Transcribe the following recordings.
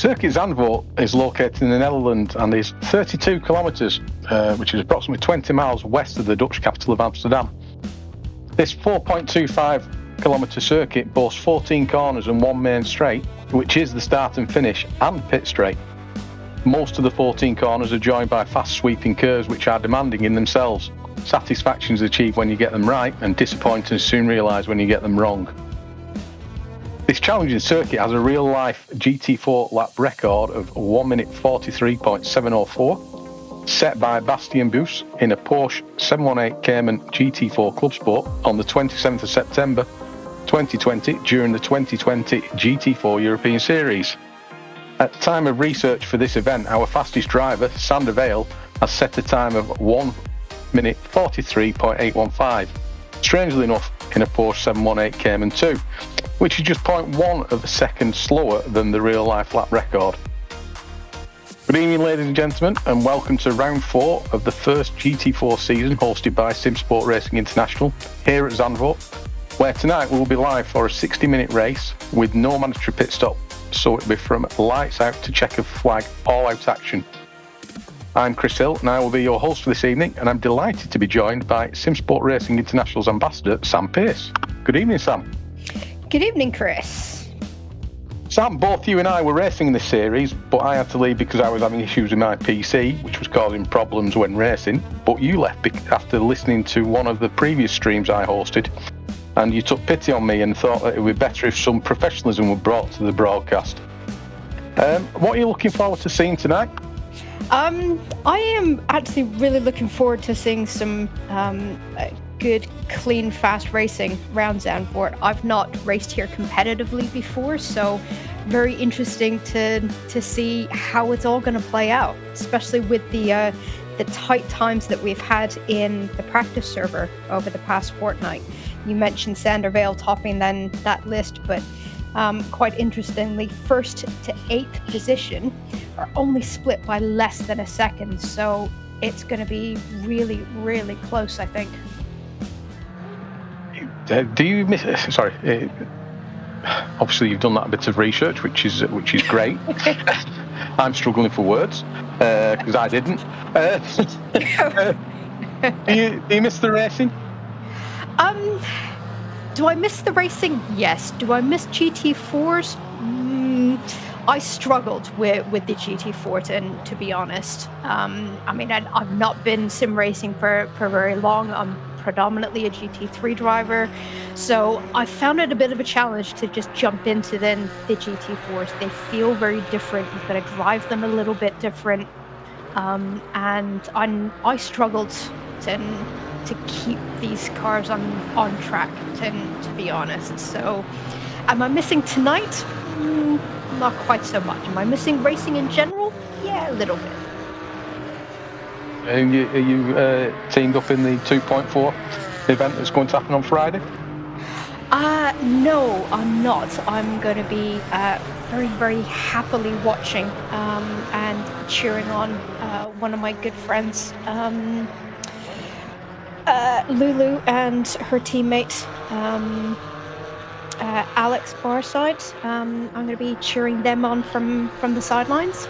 Circuit Zandvoort is located in the Netherlands and is 32 kilometres, which is approximately 20 miles west of the Dutch capital of Amsterdam. This 4.25 kilometre circuit boasts 14 corners and one main straight, which is the start and finish and pit straight. Most of the 14 corners are joined by fast sweeping curves which are demanding in themselves. Satisfaction is achieved when you get them right, and disappointing is soon realised when you get them wrong. This challenging circuit has a real-life GT4 lap record of 1 minute 43.704, set by Bastien Bus in a Porsche 718 Cayman GT4 Club Sport on the 27th of September 2020 during the 2020 GT4 European Series. At the time of research for this event, our fastest driver, Sander Vale, has set a time of 1 minute 43.815. Strangely enough, in a Porsche 718 Cayman 2, which is just 0.1 of a second slower than the real-life lap record. Good evening, ladies and gentlemen, and welcome to round 4 of the first GT4 season hosted by Simsport Racing International here at Zandvoort, where tonight we will be live for a 60-minute race with no mandatory pit stop, so it'll be from lights out to checker flag, all-out action. I'm Chris Hill, and I will be your host for this evening, and I'm delighted to be joined by Simsport Racing International's ambassador, Sam Pearce. Good evening, Sam. Good evening, Chris. Sam, both you and I were racing in this series, but I had to leave because I was having issues with my PC, which was causing problems when racing. But you left after listening to one of the previous streams I hosted, and you took pity on me and thought that it would be better if some professionalism were brought to the broadcast. What are you looking forward to seeing tonight? I am actually really looking forward to seeing some good, clean, fast racing around Zandvoort. I've not raced here competitively before, so very interesting to see how it's all going to play out, especially with the tight times that we've had in the practice server over the past fortnight. You mentioned Sander Vale topping then that list, but quite interestingly, 1st to 8th position are only split by less than a second, so it's going to be really, really close, I think. Do you miss? Sorry, obviously you've done that bit of research, which is great. I'm struggling for words because I didn't. Do you miss the racing? Do I miss the racing? Yes. Do I miss GT4s? I struggled with the GT4, to be honest. I've not been sim racing for very long. I'm predominantly a GT3 driver, so I found it a bit of a challenge to just jump into the GT4s. They feel very different. You've got to drive them a little bit different, and I struggled to keep these cars on track, to be honest. So am I missing tonight? Not quite so much. Am I missing racing in general? Yeah, a little bit. Are you teamed up in the 2.4 event that's going to happen on Friday? No, I'm not. I'm going to be very, very happily watching and cheering on one of my good friends, Lulu, and her teammate Alex Barside. I'm going to be cheering them on from the sidelines.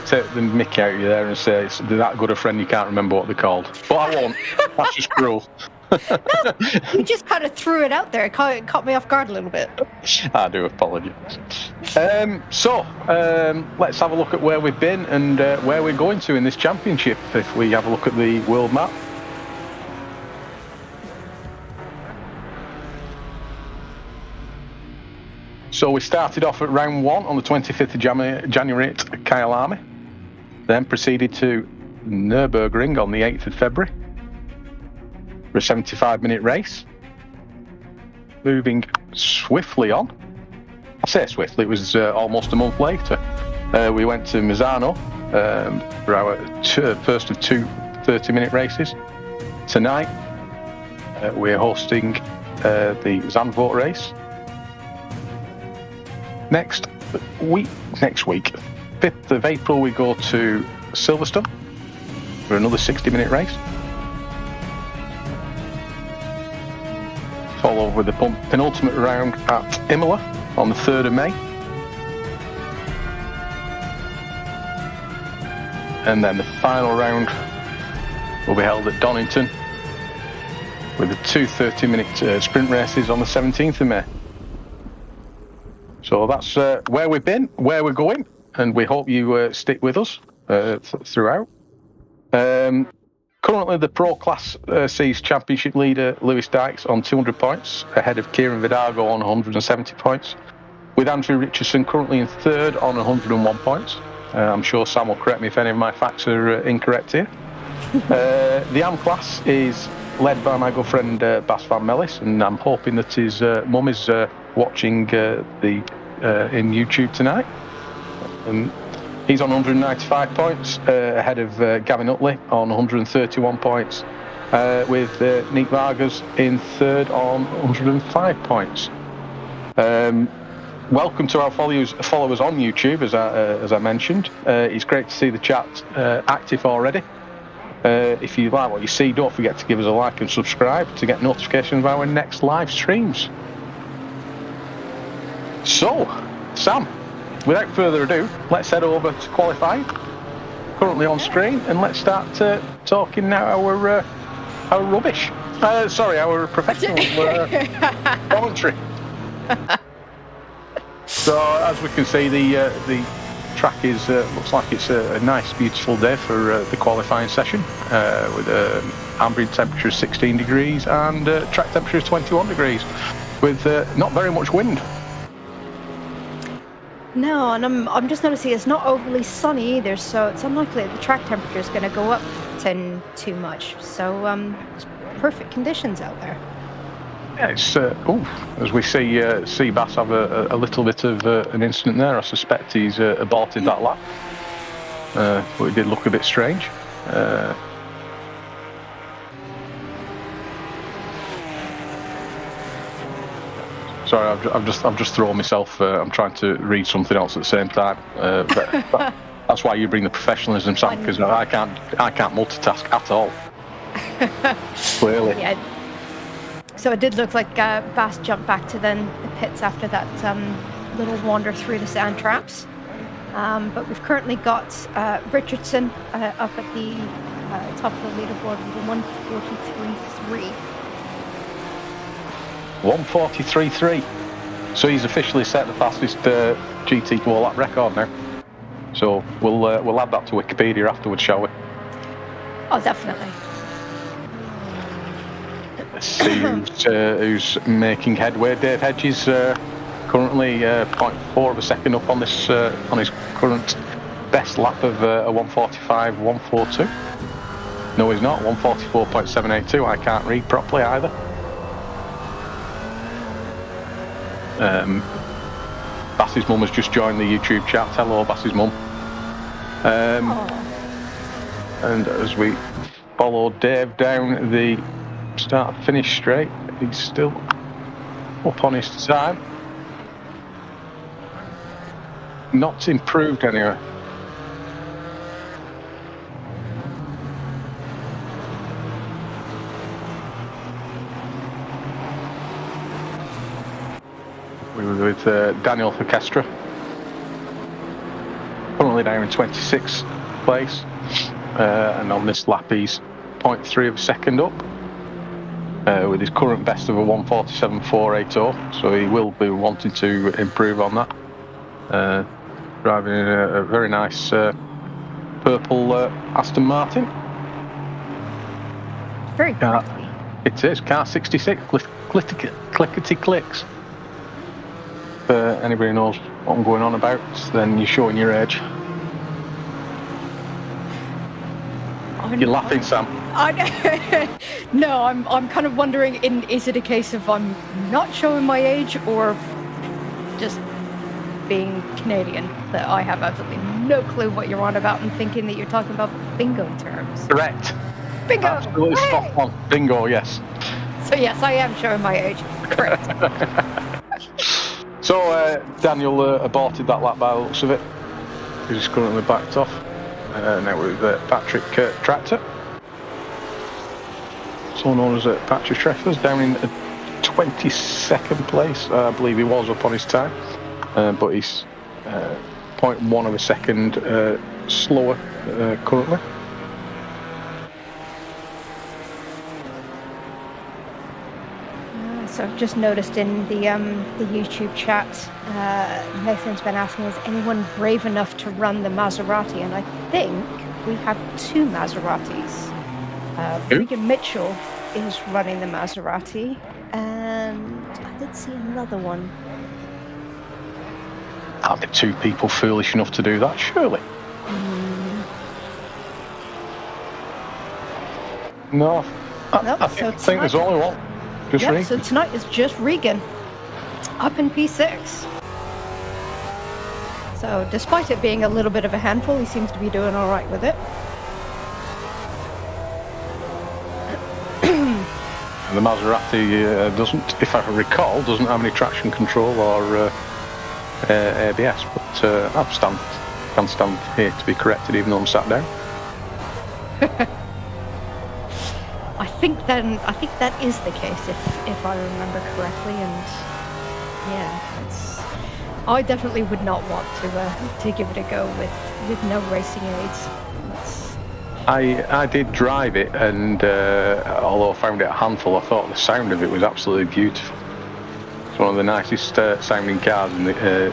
Take the mickey out of you there and say they're that good a friend you can't remember what they're called. But I won't. That's just cruel. You just kind of threw it out there. It caught me off guard a little bit. I do apologise. So let's have a look at where we've been and where we're going to in this championship. If we have a look at the world map. So we started off at round 1 on the 25th of January at Kyalami, then proceeded to Nürburgring on the 8th of February for a 75-minute race. Moving swiftly on. I say swiftly, it was almost a month later. We went to Misano for our first of 2 30-minute races. Tonight we're hosting the Zandvoort race. Next week, 5th of April, we go to Silverstone for another 60-minute race. Follow with the penultimate round at Imola on the 3rd of May. And then the final round will be held at Donington with the 2 30-minute sprint races on the 17th of May. So that's where we've been, where we're going, and we hope you stick with us throughout. Currently, the Pro Class C's Championship leader, Lewis Dykes, on 200 points, ahead of Kieran Vidago on 170 points, with Andrew Richardson currently in third on 101 points. I'm sure Sam will correct me if any of my facts are incorrect here. The AM class is led by my good friend Bas van Mellis, and I'm hoping that his mum is watching in YouTube tonight. He's on 195 points, ahead of Gavin Utley on 131 points, with Nick Vargas in third on 105 points. Welcome to our followers on YouTube, as I mentioned. It's great to see the chat active already. If you like what you see, don't forget to give us a like and subscribe to get notifications of our next live streams. So, Sam, without further ado, let's head over to qualifying, currently on screen, and let's start talking now our rubbish. Our professional commentary. So, as we can see, the track is looks like it's a nice, beautiful day for the qualifying session, with ambient temperature of 16 degrees and track temperature of 21 degrees, with not very much wind. No, and I'm just noticing it's not overly sunny either, so it's unlikely that the track temperature is going to go up too much. So it's perfect conditions out there. Yeah, it's as we see Bass have a little bit of an incident there. I suspect he's aborted that lap, but it did look a bit strange. Sorry, I've just thrown myself. I'm trying to read something else at the same time. But that's why you bring the professionalism, Sam, because I can't multitask at all. Clearly. Yeah. So it did look like Bass jumped back to the pits after that little wander through the sand traps. But we've currently got Richardson up at the top of the leaderboard with a 1:43.3. 1:43.3. So he's officially set the fastest GT4 lap record now. So we'll add that to Wikipedia afterwards, shall we? Oh, definitely. Let's see who's making headway. Dave Hedges currently 0.4 of a second up on this on his current best lap of a 1:45.142. No, he's not. 1:44.782. I can't read properly either. Bass's mum has just joined the YouTube chat. Hello, Bass's mum. And as we follow Dave down the start-finish straight, he's still up on his time. Not improved anyway. We were with Daniel Orchestra, currently down in 26th place, and on this lap he's 0.3 of a second up, with his current best of a 1:47.480, so he will be wanting to improve on that. Driving in a very nice purple Aston Martin. Very pretty. It is, car 66, clickety clicks. If anybody knows what I'm going on about, then you're showing your age. You're laughing, Sam. No, I'm kind of wondering, is it a case of I'm not showing my age, or just being Canadian, that I have absolutely no clue what you're on about and thinking that you're talking about bingo terms? Correct. Bingo! Absolutely spot on. Bingo, yes. So yes, I am showing my age. Correct. So Daniel aborted that lap by the looks of it. He's currently backed off. Now with Patrick Tractor, so known as Patrick Treffers, down in 22nd place. I believe he was up on his time, but he's 0.1 of a second slower currently. So I've just noticed in the YouTube chat, Nathan's been asking, is anyone brave enough to run the Maserati? And I think we have 2 Maseratis. Regan Mitchell is running the Maserati, and I did see another one. Are there 2 people foolish enough to do that, surely? No, I think there's only one. Just Regan. So tonight is just Regan. It's up in P6. So despite it being a little bit of a handful, he seems to be doing all right with it. And the Maserati doesn't, if I recall, doesn't have any traction control or ABS, but I can stand here to be corrected even though I'm sat down. I think that is the case if I remember correctly, and yeah, I definitely would not want to give it a go with no racing aids. I did drive it, and although I found it a handful, I thought the sound of it was absolutely beautiful. It's one of the nicest sounding cars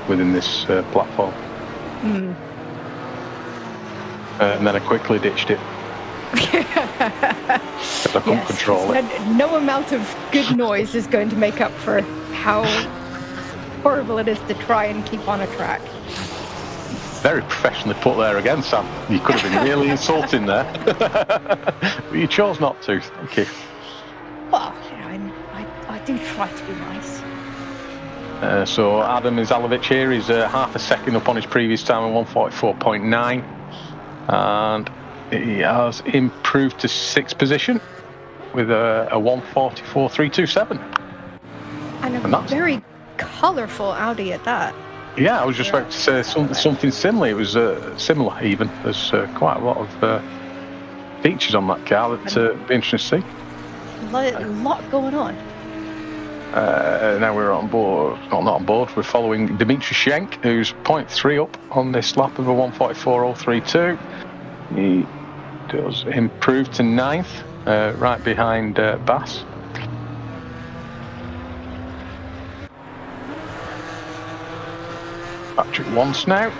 within this platform. And then I quickly ditched it. Because I couldn't control it. No amount of good noise is going to make up for how horrible it is to try and keep on a track. Very professionally put there again, Sam. You could have been really insulting there. But you chose not to. Thank you. Well, I do try to be nice. So Adam Izalovic here is half a second up on his previous time at 1:44.9. And he has improved to 6th position with a 1:44.327. And a very colourful Audi at that. Yeah, I was just about to say something similar. It was similar even. There's quite a lot of features on that car that be interesting to see. A lot going on. Now we're on board. Well, not on board. We're following Dimitri Schenk, who's 0.3 up on this lap of a 1:44.032. He does improve to 9th, right behind Bass. Patrick Wants now,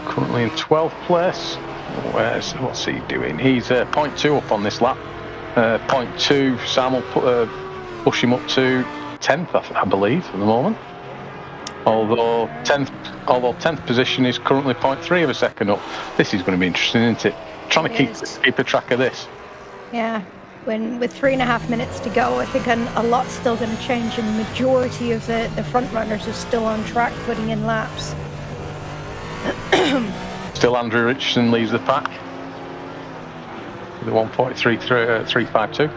currently in 12th place. What's he doing? He's 0.2 up on this lap. 0.2, Sam will push him up to 10th, I believe, at the moment. Although 10th position is currently 0.3 of a second up. This is going to be interesting, isn't it? Trying to keep a track of this. Yeah. With 3.5 minutes to go, I think a lot's still going to change, and the majority of the front runners are still on track putting in laps. Still Andrew Richardson leads the pack with a 1:43.352.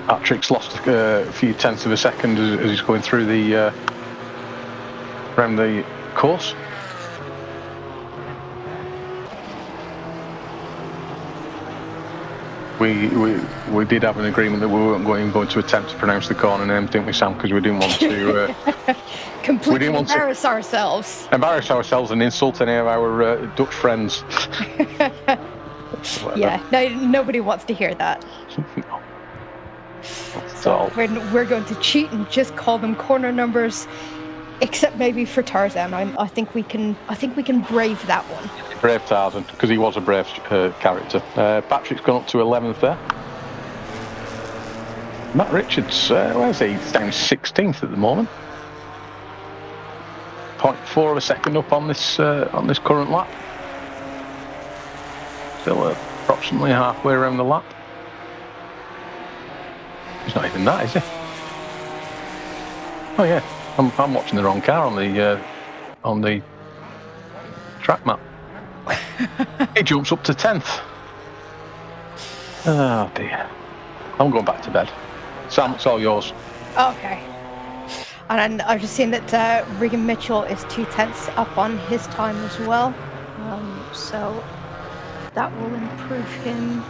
Patrick's lost a few tenths of a second as he's going through around the course. We did have an agreement that we weren't going to attempt to pronounce the corner name, didn't we, Sam? Because we didn't want to completely embarrass ourselves. Embarrass ourselves and insult any of our Dutch friends. Yeah, nobody wants to hear that. No. So we're going to cheat and just call them corner numbers, except maybe for Tarzan. I think we can brave that one. Brave Tarzan, because he was a brave character. Patrick's gone up to 11th there. Matt Richards, where's he? He's down 16th at the moment. 0.4 of a second up on this current lap. Still approximately halfway around the lap. He's not even that, is he? Oh yeah, I'm watching the wrong car on the track map. He jumps up to 10th. Oh dear. I'm going back to bed. Sam, it's all yours. Okay. And I've just seen that Regan Mitchell is 2/10 up on his time as well. So that will improve him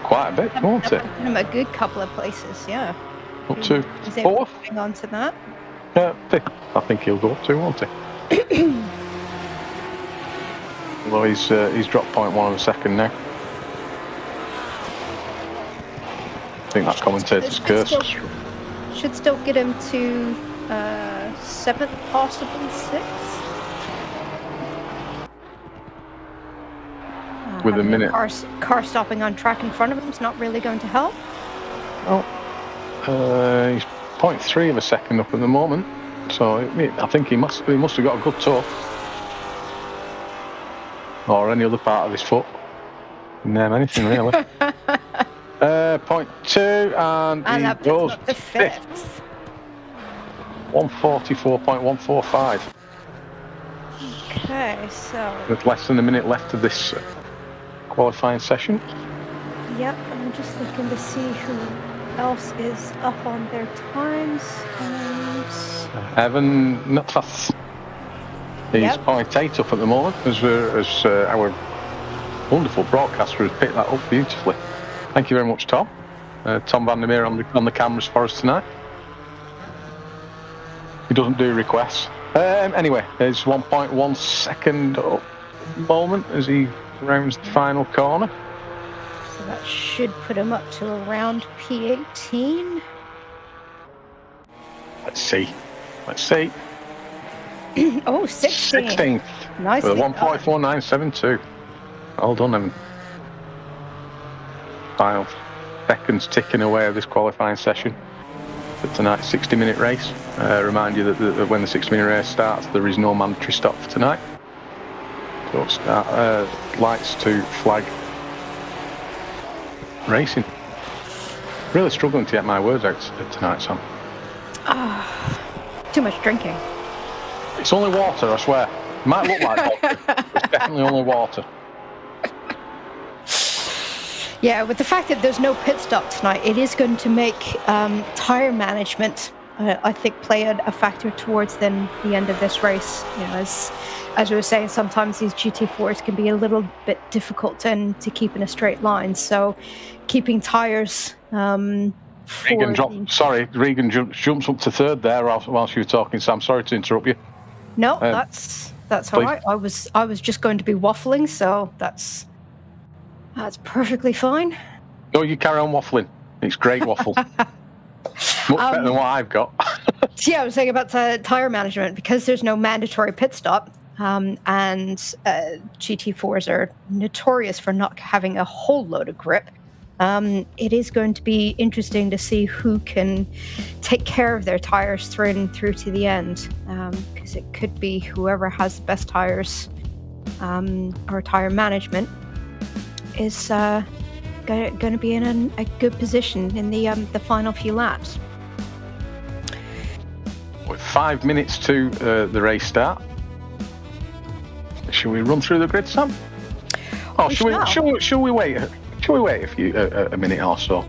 quite a bit, won't it? A good couple of places, yeah. Up to 4th. Hang on to that. Fifth. I think he'll go up to, won't he? Although he's dropped 0.1 of a second now. I think that commentator's curse. Should still get him to 7th, possibly 6th. With a minute. Car stopping on track in front of him is not really going to help. Oh, he's 0.3 of a second up at the moment. So I think he must have got a good toe. Or any other part of his foot. Name anything really. 0.2 and he goes to 5th. 144.145. Okay, so With less than a minute left of this qualifying session. Yep, I'm just looking to see who else is up on their times. And Evan Nutfath. He's 0.8 up at the moment as our wonderful broadcaster has picked that up beautifully. Thank you very much, Tom. Tom Van der Meer on the cameras for us tonight. He doesn't do requests. Anyway, there's 1.1 second up moment as he rounds the final corner. So that should put him up to around P18. Let's see. Oh, 16th. 16th. Nice. With a 1.4972. Well done, Evan. 5 seconds ticking away of this qualifying session for tonight's 60-minute race. Remind you that when the 60-minute race starts, there is no mandatory stop for tonight. So lights to flag racing. Really struggling to get my words out tonight, Sam. Too much drinking. It's only water, I swear. It might look like water, but it's definitely only water. Yeah, with the fact that there's no pit stop tonight, it is going to make tyre management, I think, play a factor towards the end of this race. You know, as we were saying, sometimes these GT4s can be a little bit difficult to keep in a straight line. So, keeping tyres. Regan jumps up to third there whilst you were talking, Sam. Sorry to interrupt you. No, that's all right. I was just going to be waffling, so that's perfectly fine. No, you carry on waffling. It's great waffle. Much better than what I've got. Yeah, I was saying about tyre management, because there's no mandatory pit stop, and GT4s are notorious for not having a whole load of grip. It is going to be interesting to see who can take care of their tyres through to the end, because it could be whoever has the best tyres or tyre management is going to be in a good position in the final few laps. With 5 minutes to the race start, shall we run through the grid, Sam? Oh, shall we wait? Shall we wait a minute or so?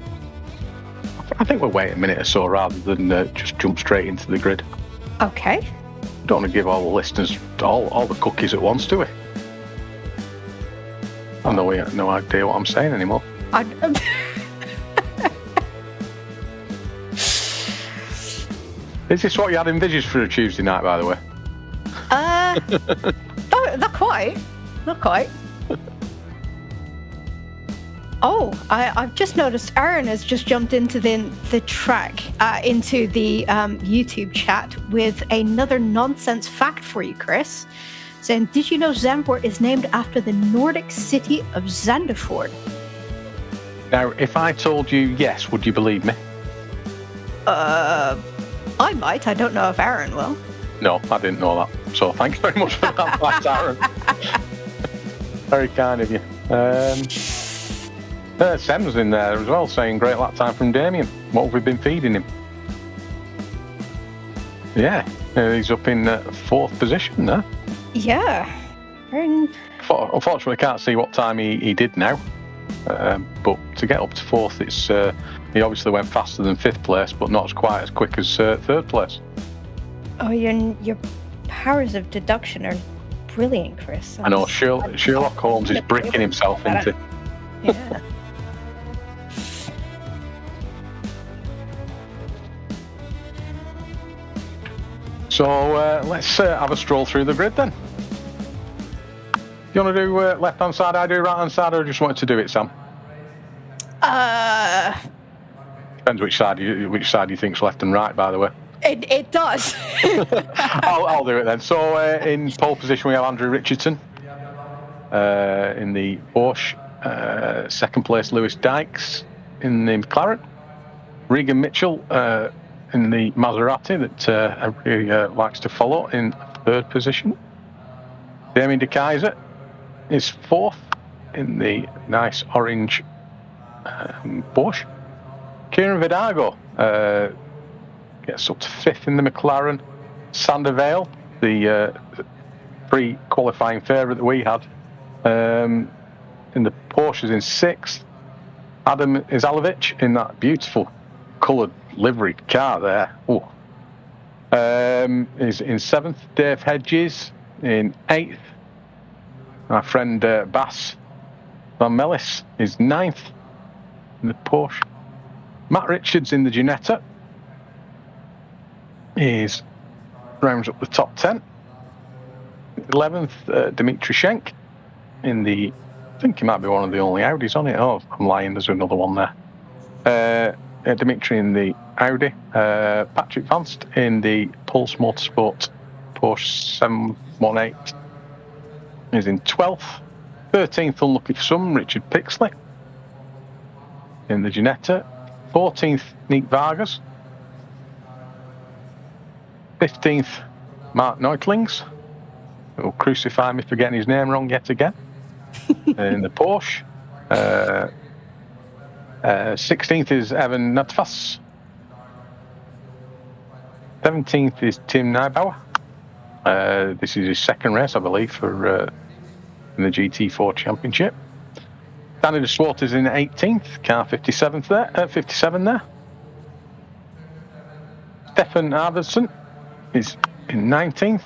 I think we'll wait a minute or so rather than just jump straight into the grid. Okay. Don't want to give all the listeners all the cookies at once, do we? I know we have no idea what I'm saying anymore. Is this what you had envisaged for a Tuesday night, by the way? Not quite. Oh, I've just noticed Aaron has just jumped into the track, into the YouTube chat with another nonsense fact for you, Chris. Saying, did you know Zandvoort is named after the Nordic city of Zandvoort? Now, if I told you yes, would you believe me? I might. I don't know if Aaron will. No, I didn't know that. So thank you very much for that fact, Aaron. Very kind of you. Sem's in there as well, saying great lap time from Damien. What have we been feeding him? Yeah, he's up in 4th position there. Yeah. Unfortunately, I can't see what time he did now. But to get up to 4th, it's he obviously went faster than 5th place, but not quite as quick as 3rd place. Oh, your powers of deduction are brilliant, Chris. I know, Sherlock Holmes is bricking himself into. Yeah. So let's have a stroll through the grid then. You want to do left-hand side, I do right-hand side, or just wanted to do it, Sam? Depends which side you think's left and right, by the way. It does. I'll do it then. So in pole position we have Andrew Richardson in the Porsche. Second place Lewis Dykes in the McLaren. Regan Mitchell in the Maserati that everybody likes to follow in third position. Damien De Keyser is fourth in the nice orange Porsche. Kieran Vidago gets up to fifth in the McLaren. Sander Vale, the pre-qualifying favourite that we had, in the Porsche is in sixth. Adam Izalovic in that beautiful coloured livery car there. Is in seventh. Dave Hedges in eighth. My friend Bas Van Mellis is ninth in the Porsche. Matt Richards in the Ginetta rounds up the top 10. 11th, Dimitri Schenk in the, I think he might be one of the only Audis on it. Oh, I'm lying, there's another one there. Dimitri in the Audi. Patrick Vanst in the Pulse Motorsport Porsche 718 is in 12th. 13th, unlucky for some, Richard Pixley in the Ginetta. 14th, Nick Vargas. 15th, Mark Neutlings, who will crucify me for getting his name wrong yet again, in the Porsche. 16th is Evan Natfas. 17th is Tim Neibauer. This is his second race, I believe, for in the GT4 Championship. Danny de Swart is in 18th, car 57 there. Stefan Arvidsson is in 19th.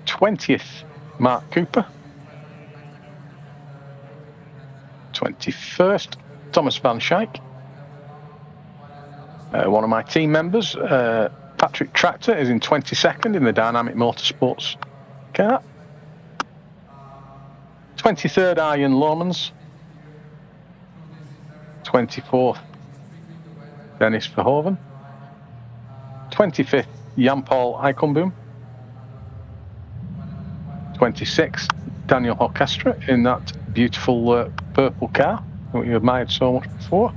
20th, Mark Cooper. 21st, Thomas Van Schaik. One of my team members, Patrick Tractor, is in 22nd in the Dynamic Motorsports car. 23rd, Arjen Lomans. 24th, Dennis Verhoeven. 25th, Jan-Paul Eikenboom. 26th, Daniel Orchestra in that beautiful purple car that you admired so much before.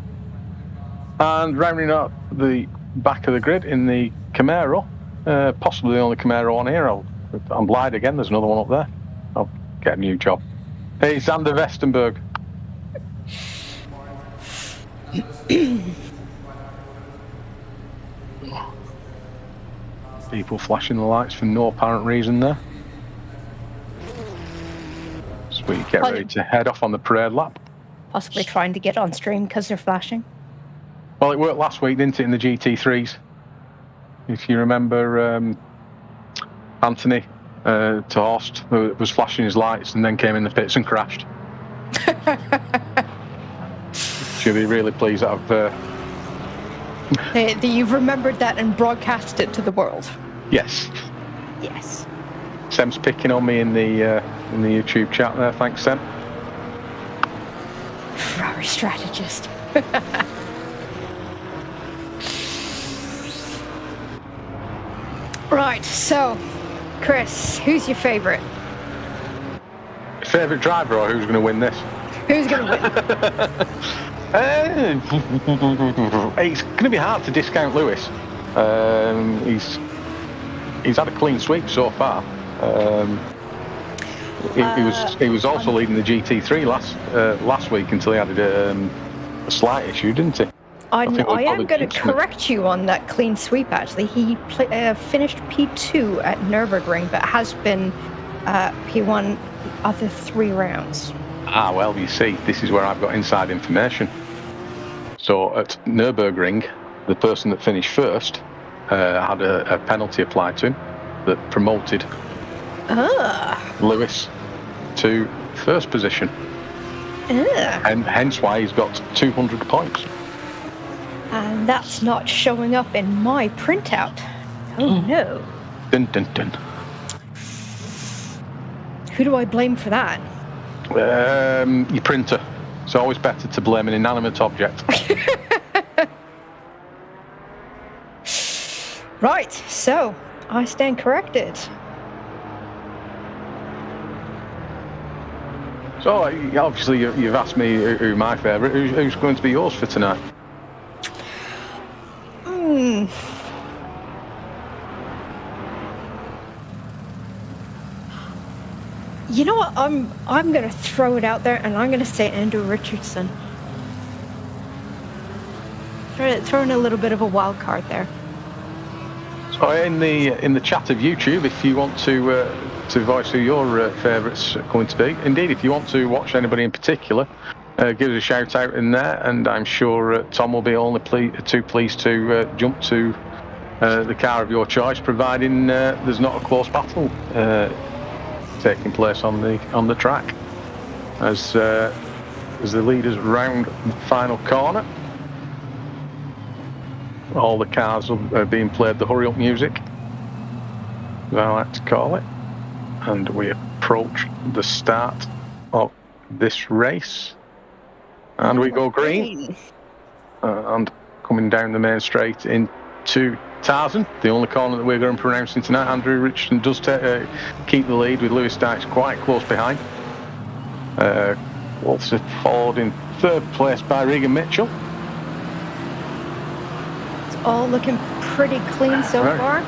And rounding up the back of the grid in the Camaro, possibly the only Camaro on here. I'm blind again, there's another one up there. I'll get a new job. Hey, Xander Vestenberg. People flashing the lights for no apparent reason there. So we get ready to head off on the parade lap. Possibly trying to get on stream because they're flashing. Well, it worked last week, didn't it, in the GT3s? If you remember, Anthony Torst was flashing his lights and then came in the pits and crashed. Should be really pleased that I've... You've remembered that and broadcast it to the world. Yes. Yes. Sem's picking on me in the YouTube chat there. Thanks, Sem. Ferrari strategist. Right, so, Chris, who's your favourite? Favourite driver, or who's going to win this? Who's going to win? It's going to be hard to discount Lewis. He's had a clean sweep so far. He was also leading the GT3 last week until he had a slight issue, didn't he? I am going to correct you on that clean sweep, actually. He finished P2 at Nürburgring, but has been P1 the other 3 rounds. Ah, well, you see, this is where I've got inside information. So at Nürburgring, the person that finished first had a penalty applied to him that promoted Lewis to first position. And hence why he's got 200 points. And that's not showing up in my printout. Oh no. Dun, dun, dun. Who do I blame for that? Your printer. It's always better to blame an inanimate object. Right, so I stand corrected. So, obviously, you've asked me who my favourite. Who's going to be yours for tonight? You know what? I'm going to throw it out there, and I'm going to say Andrew Richardson. Throwing a little bit of a wild card there. So, in the chat of YouTube, if you want to voice who your favourites are going to be, indeed, if you want to watch anybody in particular, give us a shout out in there, and I'm sure Tom will be only too pleased to jump to the car of your choice, providing there's not a close battle taking place on the track as the leaders round the final corner. All the cars are being played the hurry up music, as I like to call it, and we approach the start of this race, and we go green, and coming down the main straight into Tarzan, the only corner that we're going to be pronouncing tonight. Andrew Richardson does keep the lead with Lewis Dykes quite close behind. Walter followed in third place by Regan Mitchell. It's all looking pretty clean so far.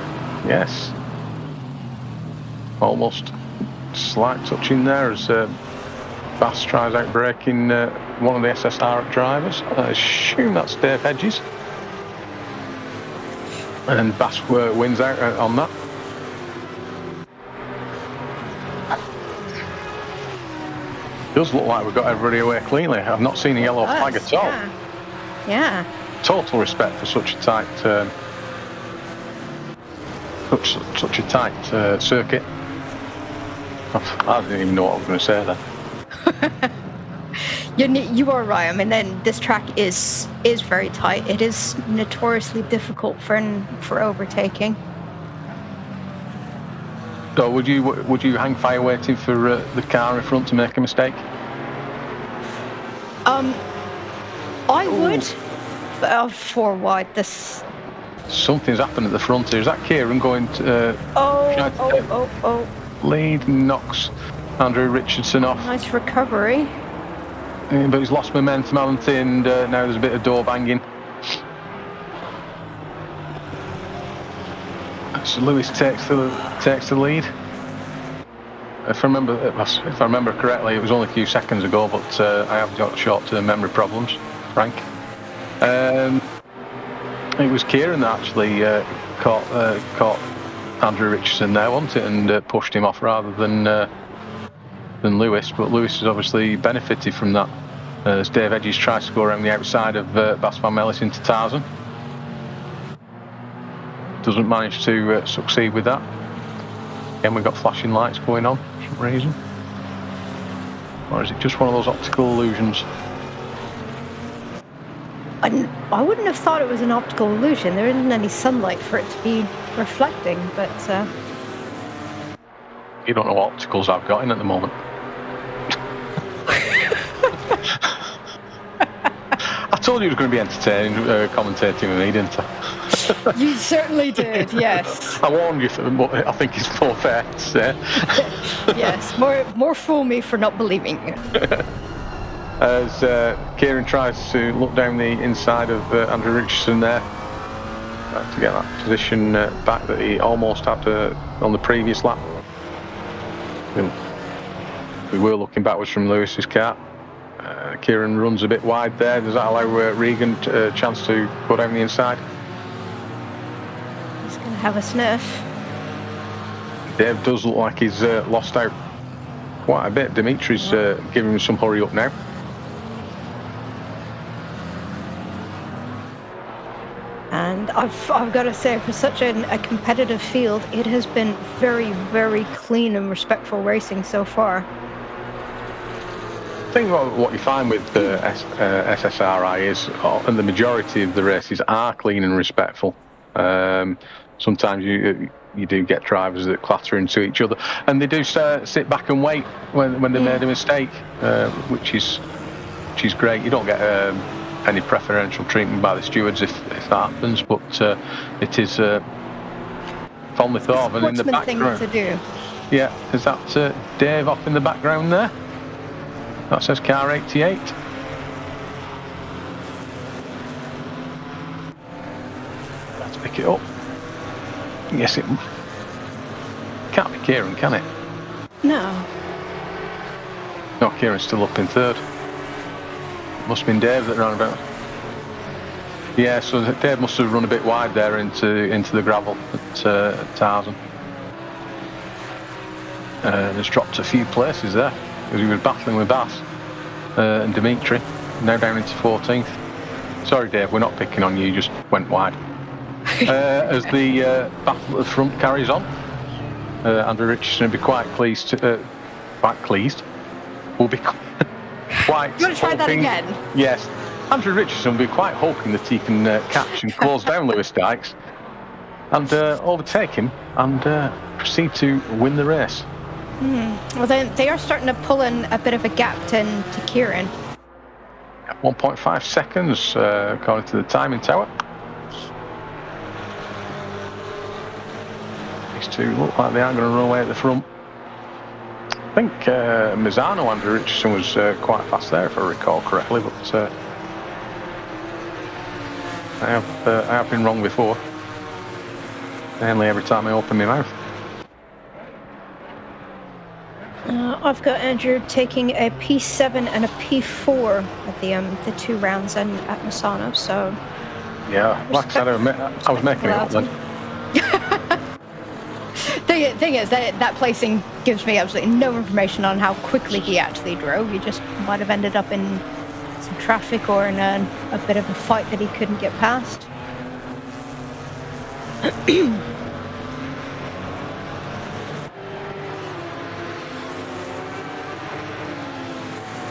Yes. Almost slight touch in there as Bass tries out braking one of the SSR drivers. I assume that's Dave Hedges. And Bass wins out on that. Does look like we've got everybody away cleanly. I've not seen a yellow flag at all. Yeah. Total respect for such a tight, such a tight circuit. I didn't even know what I was going to say there. You are right. I mean, then this track is very tight. It is notoriously difficult for overtaking. So would you hang fire waiting for the car in front to make a mistake? I would. But for what? This. Something's happened at the front here. Is that Kieran going to? Lead knocks Andrew Richardson off. Nice recovery. But he's lost momentum, hasn't he? And now there's a bit of door banging. So Lewis takes the lead. If I remember correctly, it was only a few seconds ago, but I have got short-term memory problems, Frank. It was Kieran that actually caught Andrew Richardson there, wasn't it, and pushed him off rather than Lewis. But Lewis has obviously benefited from that as Dave Hedges tries to go around the outside of Bas van Mellis into Tarzan. Doesn't manage to succeed with that. Again, we've got flashing lights going on for some reason. Or is it just one of those optical illusions? I wouldn't have thought it was an optical illusion. There isn't any sunlight for it to be reflecting, but... You don't know what opticals I've got in at the moment. I told you it was going to be entertaining commentating with me, didn't I? You certainly did, yes. I warned you, but I think it's more fair to say. Yes, more fool me for not believing you. As Kieran tries to look down the inside of Andrew Richardson there to get that position back that he almost had on the previous lap. We were looking backwards from Lewis's car. Kieran runs a bit wide there. Does that allow Regan a chance to go down the inside? He's going to have a sniff. Dave does look like he's lost out quite a bit. Dimitri's giving him some hurry up now. And I've got to say, for such a competitive field, it has been very, very clean and respectful racing so far. I think what you find with SSRI is, and the majority of the races are clean and respectful. Sometimes you do get drivers that clatter into each other, and they do sit back and wait when they made a mistake, which is great. You don't get any preferential treatment by the stewards if that happens, but it is fondly thought of. And in the background, thing to do. Yeah, is that Dave off in the background there? That says car 88. Let's pick it up. Yes, it can't be Kieran, can it? No. No, Kieran's still up in third. Must have been Dave that ran about. Yeah, so Dave must have run a bit wide there into the gravel at Tarzan. Has dropped a few places there because he was battling with Bass and Dimitri. Now down into 14th. Sorry, Dave, we're not picking on you. You just went wide. As the battle at the front carries on, Andrew Richardson will be quite pleased. Will be quite. You want to try that again? Yes. Andrew Richardson will be quite hulking that he can catch and close down Lewis Dykes and overtake him and proceed to win the race. Well, then they are starting to pull in a bit of a gap to Kieran. 1.5 seconds, according to the timing tower. These two look like they are going to run away at the front. I think Misano, Andrew Richardson, was quite fast there, if I recall correctly, but I have been wrong before. Mainly every time I open my mouth. I've got Andrew taking a P7 and a P4 at the 2 rounds and at Misano, so... Yeah, like I said, I was making it up then. Thing is, that placing gives me absolutely no information on how quickly he actually drove. He just might have ended up in some traffic or in a bit of a fight that he couldn't get past.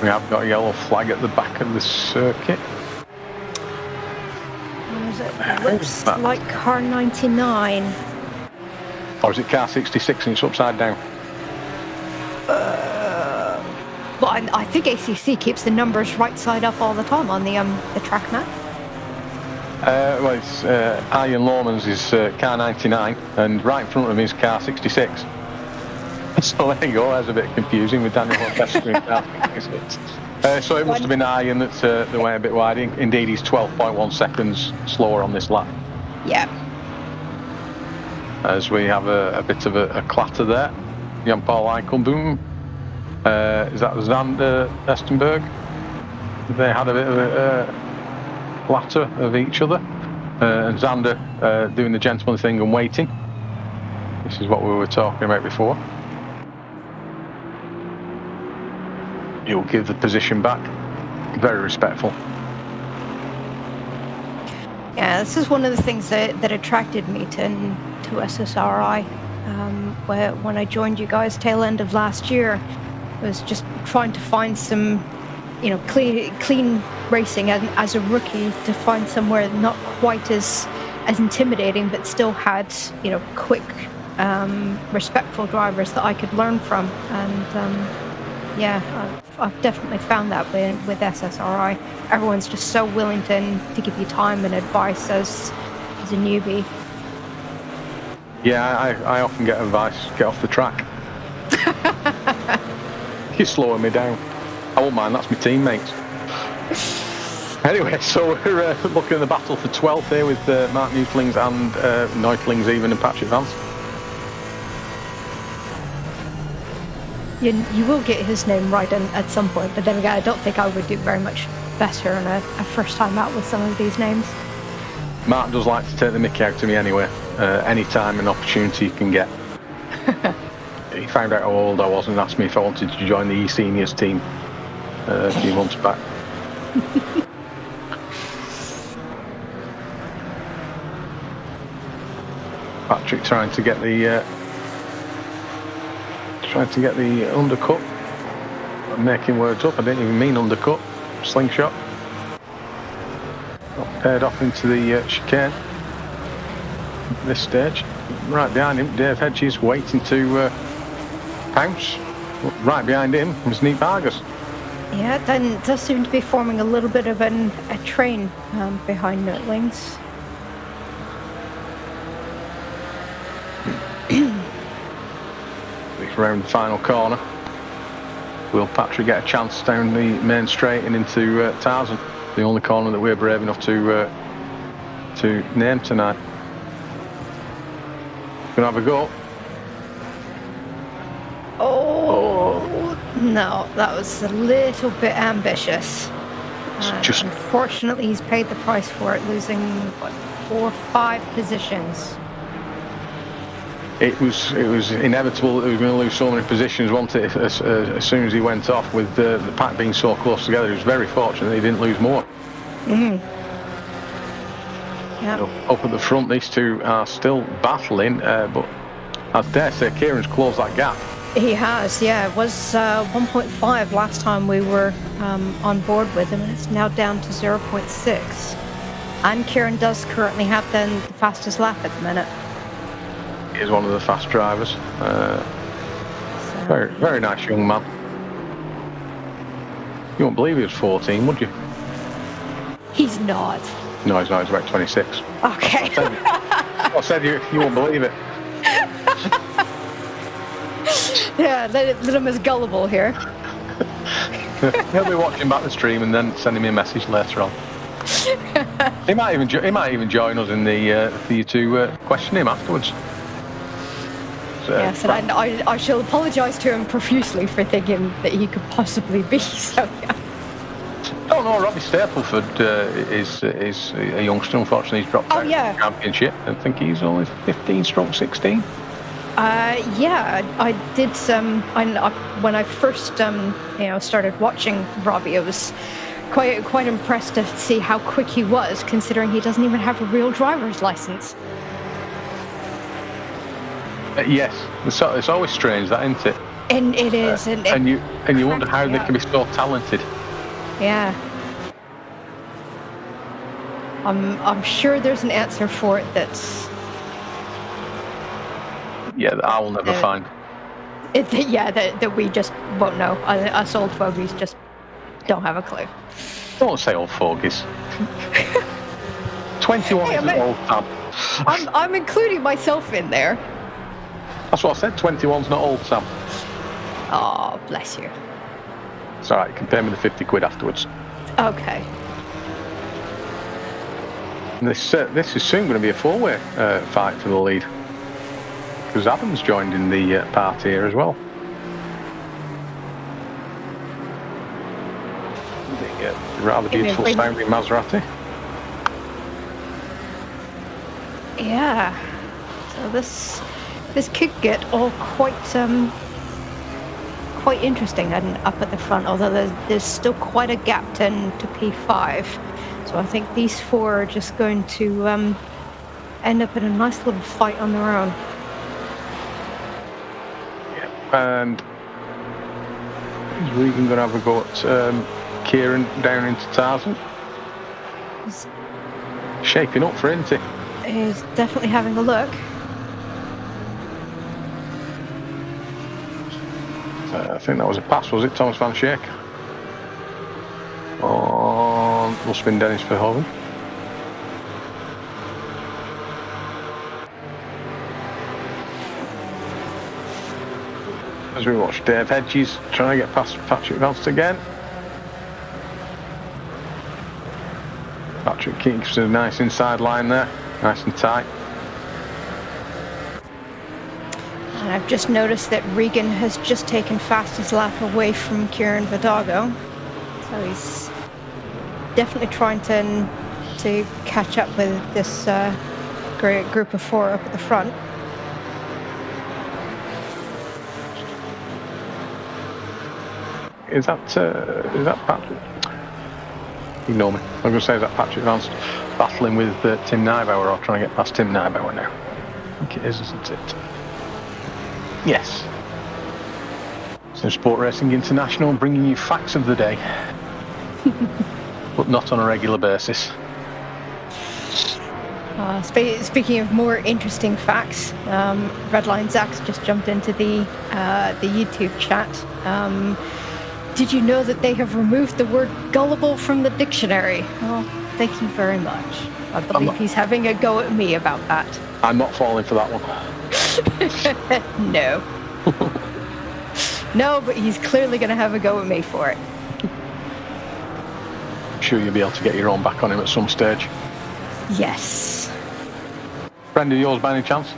We have got a yellow flag at the back of the circuit. It looks like car 99. Or is it car 66 and it's upside down? Well, I think ACC keeps the numbers right side up all the time on the track map. Well, it's Ian Lorman's is car 99, and right in front of him is car 66. So there you go. That's a bit confusing with Daniel Orchestra in car 66. So it must have been Ian that's the way a bit wide. Indeed, he's 12.1 seconds slower on this lap. Yeah. As we have a bit of a clatter there. Jan-Paul Eichelboom. Is that Zander Estenberg? They had a bit of a clatter of each other. And Zander doing the gentleman thing and waiting. This is what we were talking about before. He'll give the position back. Very respectful. Yeah, this is one of the things that attracted me to SSRI. Where when I joined you guys tail end of last year, I was just trying to find some, clean racing as a rookie, to find somewhere not quite as intimidating, but still had, quick, respectful drivers that I could learn from. And I've definitely found that with SSRI. Everyone's just so willing to give you time and advice as a newbie. Yeah, I often get advice, get off the track. You're slowing me down. I won't mind, that's my teammates. Anyway, so we're looking at the battle for 12th here with Mark Neutlings and Neutlings even and Patrick Vance. You will get his name right at some point, but then again, I don't think I would do very much better on a first time out with some of these names. Mark does like to take the mickey out of me anyway, any time and opportunity you can get. He found out how old I was and asked me if I wanted to join the E-Seniors team a few months back. Patrick trying to get the undercut. I'm making words up, I didn't even mean undercut. Slingshot. Got paired off into the chicane. at this stage. Right behind him, Dave Hedges waiting to pounce. Right behind him is Neat Vargas. Yeah, then does seem to be forming a little bit of a train behind Nürburgrings. He's around the final corner. Will Patrick get a chance down the main straight and into Tarzan? The only corner that we're brave enough to name tonight. Gonna have a go. Oh, no, that was a little bit ambitious. Just Unfortunately, he's paid the price for it, losing, what, 4 or 5 positions. It was inevitable that he was going to lose so many positions, wasn't it? As soon as he went off, with the pack being so close together, he was very fortunate that he didn't lose more. Yeah. Up at the front, these two are still battling, but I dare say Kieran's closed that gap. He has, yeah. It was 1.5 last time we were on board with him, and it's now down to 0.6. And Kieran does currently have the fastest lap at the minute. He's one of the fast drivers. Very, very nice young man. You won't believe he was 14, would you? He's not. No, he's not. He's about 26. Okay. I said you won't believe it. Yeah, let him as gullible here. He'll be watching back the stream and then sending me a message later on. He might even join us in the for you to question him afterwards. So, yes, and I shall apologise to him profusely for thinking that he could possibly be. So yeah. Oh no, Robbie Stapleford is a youngster. Unfortunately, he's dropped out of the championship. I think he's only 15/16. Yeah, I did some. When I first started watching Robbie, I was quite impressed to see how quick he was, considering he doesn't even have a real driver's license. Yes, it's always strange, that, isn't it? And it is, and you wonder how they can be so talented. Yeah. I'm sure there's an answer for it that's. Yeah, that I will never find. That we just won't know. Us old fogies just don't have a clue. Don't say old fogies. 21 is an old tab. I'm including myself in there. That's what I said. 21's not old, Sam. Oh, bless you. It's alright, you can pay me the 50 quid afterwards. Okay. And this is soon going to be a four-way fight for the lead. Because Adam's joined in the party here as well. The rather beautiful sounding Maserati. Yeah. So this could get all quite interesting and up at the front, although there's still quite a gap to P5. So I think these 4 are just going to end up in a nice little fight on their own. And is Regan going to have a go at Kieran down into Tarzan? He's shaping up for it, isn't he? He's definitely having a look. I think that was a pass, was it, Thomas van Schaik? Oh, must have been Dennis Verhoeven. As we watch Dave Hedges trying to get past Patrick Vance again. Patrick keeps a nice inside line there, nice and tight. And I've just noticed that Regan has just taken fastest lap away from Kieran Vidago. So he's definitely trying to catch up with this great group of 4 up at the front. Is that Patrick? Ignore me. I was going to say, is that Patrick Vance battling with Tim Neibauer, or trying to get past Tim Neibauer now? I think it is, isn't it? Yes. Simsport Racing International, bringing you facts of the day, but not on a regular basis. Speaking of more interesting facts, Redline Zach's just jumped into the YouTube chat. Did you know that they have removed the word gullible from the dictionary? Well, thank you very much. I believe he's having a go at me about that. I'm not falling for that one. No. No, but he's clearly going to have a go at me for it. I'm sure you'll be able to get your own back on him at some stage. Yes. Friend of yours by any chance?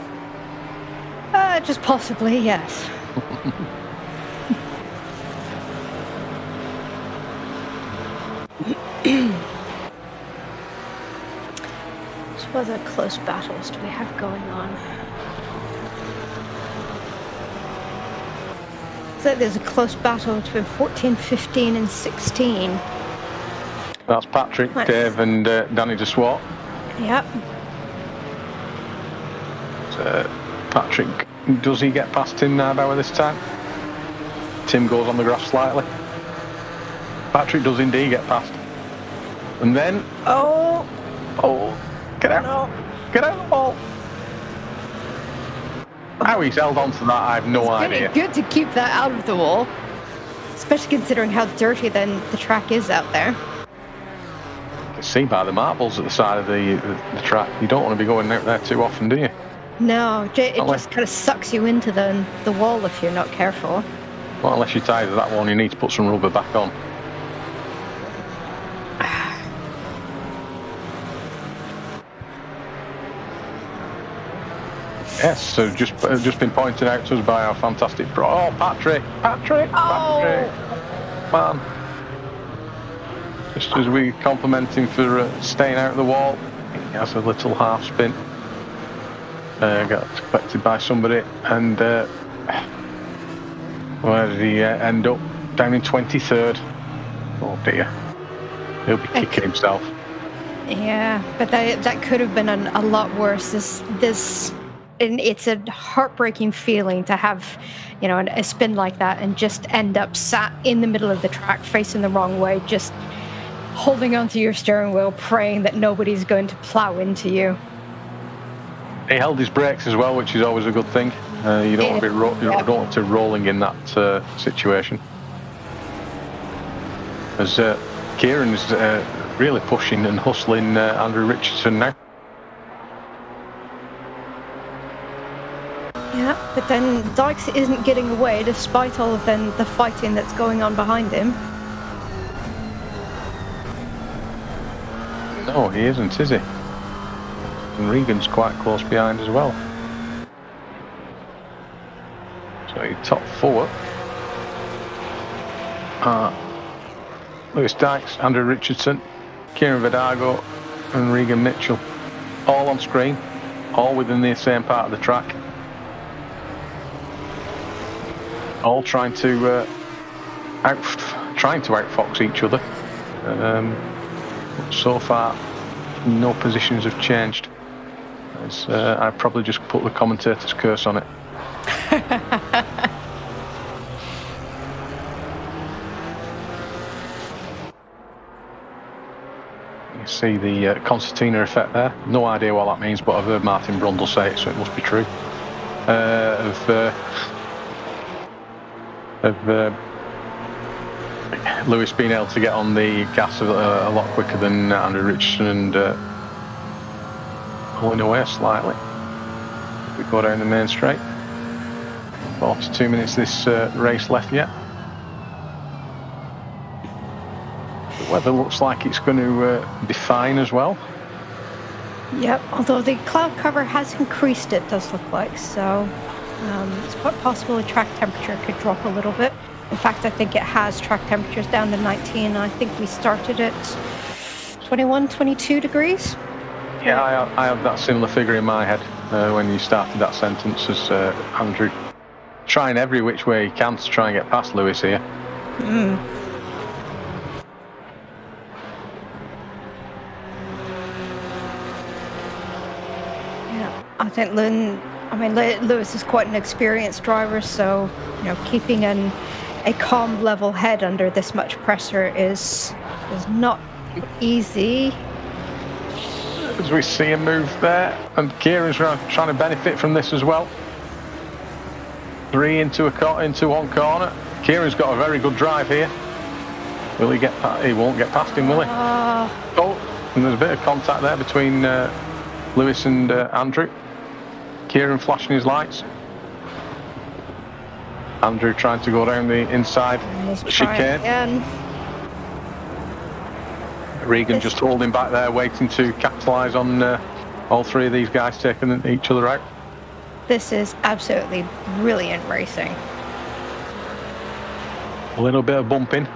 Just possibly, yes. So what other close battles do we have going on? So there's a close battle between 14, 15 and 16. That's Patrick, Nice. Dave and Danny de Swart. Yep. Patrick, does he get past Tim Narbauer this time? Tim goes on the grass slightly. Patrick does indeed get past. And then... Oh, get out. No. Get out of the ball. How he's held on to that, I have no idea. It's good to keep that out of the wall. Especially considering how dirty then the track is out there. You can see by the marbles at the side of the track. You don't want to be going out there too often, do you? No, it just kind of sucks you into the wall if you're not careful. Well, unless you're tired of that one, you need to put some rubber back on. Yes, so just been pointed out to us by our fantastic pro. Oh, Patrick! Man. Just as we compliment him for staying out of the wall, he has a little half spin. Got collected by somebody, and where did he end up? Down in 23rd. Oh dear. He'll be kicking himself. Yeah, but that could have been a lot worse. And it's a heartbreaking feeling to have, a spin like that and just end up sat in the middle of the track facing the wrong way, just holding onto your steering wheel, praying that nobody's going to plow into you. He held his brakes as well, which is always a good thing. You don't want to be don't want to rolling in that situation. As Kieran is really pushing and hustling Andrew Richardson now. Yeah, but then Dykes isn't getting away despite all of the fighting that's going on behind him. No, he isn't, is he? And Regan's quite close behind as well. So he top four. Lewis Dykes, Andrew Richardson, Kieran Vidago and Regan Mitchell. All on screen, all within the same part of the track. All trying to outfox each other. So far, no positions have changed. I've probably just put the commentator's curse on it. You see the concertina effect there. No idea what that means, but I've heard Martin Brundle say it, so it must be true. Of Lewis being able to get on the gas a lot quicker than Andrew Richardson and pulling away slightly. We go down the main straight. 42 minutes this race left yet. The weather looks like it's going to be fine as well. Yep, although the cloud cover has increased, it does look like, so it's quite possible the track temperature could drop a little bit. In fact, I think it has track temperatures down to 19. I think we started at 21, 22 degrees. Yeah, I have that similar figure in my head when you started that sentence as Andrew trying every which way he can to try and get past Lewis here. Yeah, I think Lewis is quite an experienced driver, so keeping a calm, level head under this much pressure is not easy. as we see a move there, and Kieran's trying to benefit from this as well. 3 into one corner. Kieran's got a very good drive here. Will he get past? He won't get past him, will he? Oh, and there's a bit of contact there between Lewis and Andrew. Kieran flashing his lights. Andrew trying to go down the inside chicane. Regan just holding back there, waiting to capitalise on all 3 of these guys taking each other out. This is absolutely brilliant racing. A little bit of bumping.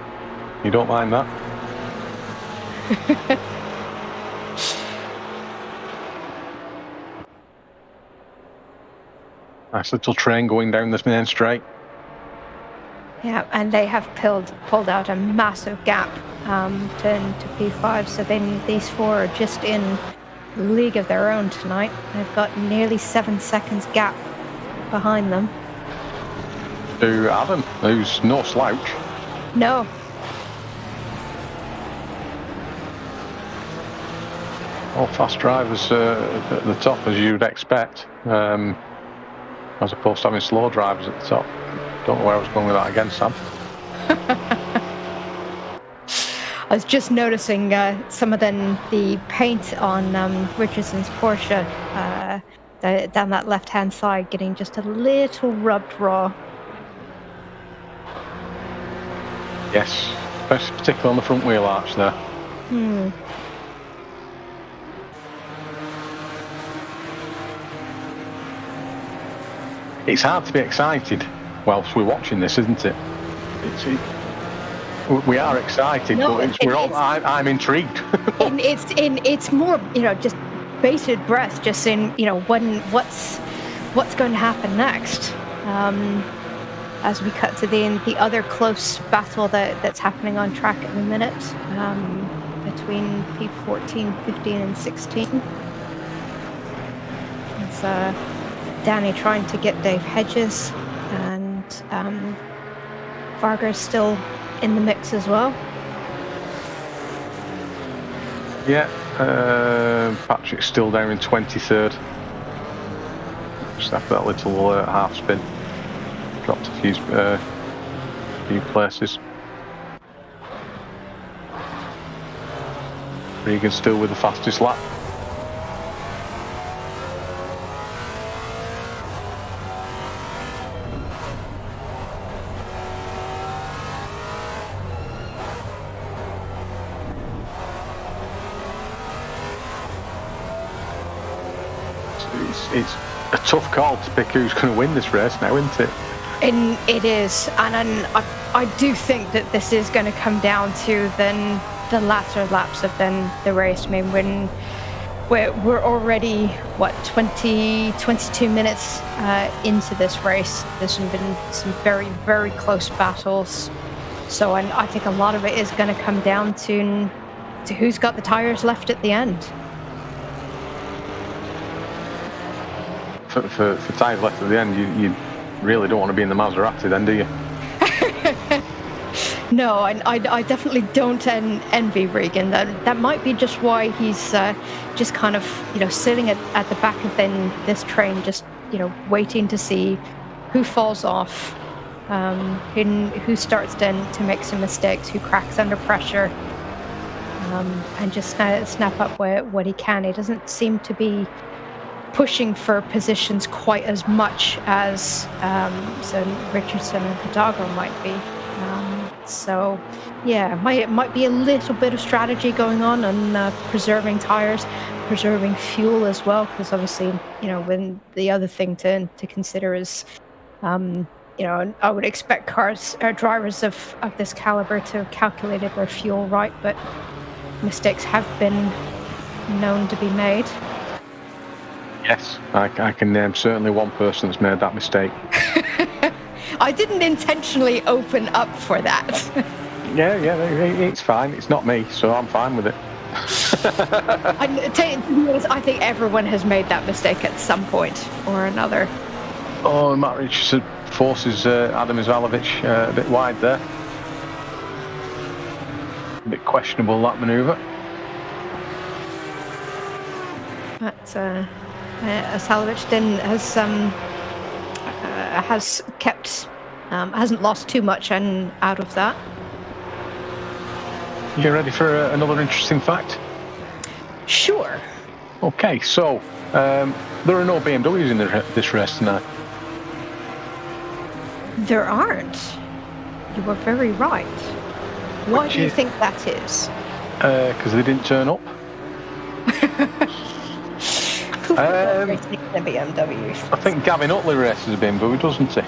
You don't mind that? Nice little train going down this main straight. Yeah, and they have pulled out a massive gap to P5, so then these 4 are just in a league of their own tonight. They've got nearly 7 seconds gap behind them. To Adam, who's no slouch. No. All fast drivers at the top, as you'd expect, as opposed to having slow drivers at the top. Don't know where I was going with that again, Sam. I was just noticing some of the paint on Richardson's Porsche down that left-hand side getting just a little rubbed raw. Yes, particularly on the front wheel arch there. It's hard to be excited whilst we're watching this, isn't it? We are excited, no, but I'm intrigued. It's more, just bated breath, just in, what's going to happen next. As we cut to the other close battle that's happening on track at the minute, between P14, 15, and 16. It's Danny trying to get Dave Hedges, and Varga's still in the mix as well. Yeah, Patrick's still down in 23rd. Just after that little half spin. Dropped a few places. Regan still with the fastest lap. It's a tough call to pick who's going to win this race now, isn't it? And it is, and I do think that this is going to come down to then the latter laps of then the race. I mean, when we're already 22 minutes into this race. There's been some very, very close battles. So I think a lot of it is going to come down to who's got the tires left at the end. For tires left at the end, you really don't want to be in the Maserati then, do you? No, I definitely don't envy Regan. That might be just why he's just kind of sitting at the back of this train, just waiting to see who falls off, who starts then to make some mistakes, who cracks under pressure, and just snap up what he can. He doesn't seem to be pushing for positions quite as much as Richardson and Hidalgo might be. So yeah, it might be a little bit of strategy going on preserving tires, preserving fuel as well, because obviously when the other thing to consider is I would expect drivers of this caliber to have calculated their fuel right, but mistakes have been known to be made. Yes, I can name certainly one person that's made that mistake. I didn't intentionally open up for that. Yeah, it's fine. It's not me, so I'm fine with it. I think everyone has made that mistake at some point or another. Oh, Matt Richardson forces Adam Izvalovic a bit wide there. A bit questionable, that manoeuvre. But Salvage then has kept hasn't lost too much and out of that. You ready for another interesting fact? Sure. Okay, so there are no BMWs in this race tonight. There aren't. You were very right. Why do you think that is? Because they didn't turn up. Racing in a BMW. I think Gavin Utley races a BMW, doesn't he?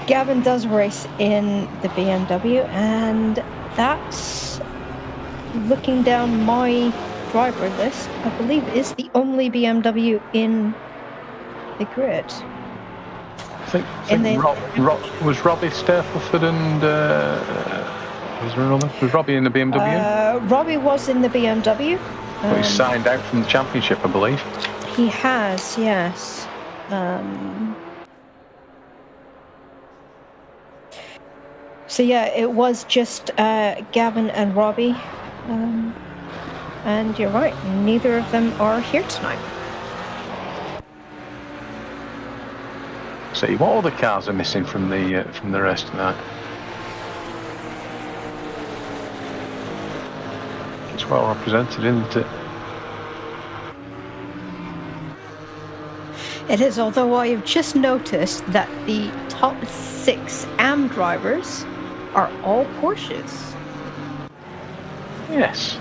Gavin does race in the BMW, and that's, looking down my driver list, I believe is the only BMW in the grid. I think was Robbie Stapleford and was there another? Was Robbie in the BMW? Robbie was in the BMW. But he's signed out from the championship, I believe. He has, yes. So yeah, it was just Gavin and Robbie. And you're right, neither of them are here tonight. See, what other cars are missing from the race tonight? It's well represented, isn't it? It is, although I have just noticed that the top 6 AM drivers are all Porsches. Yes.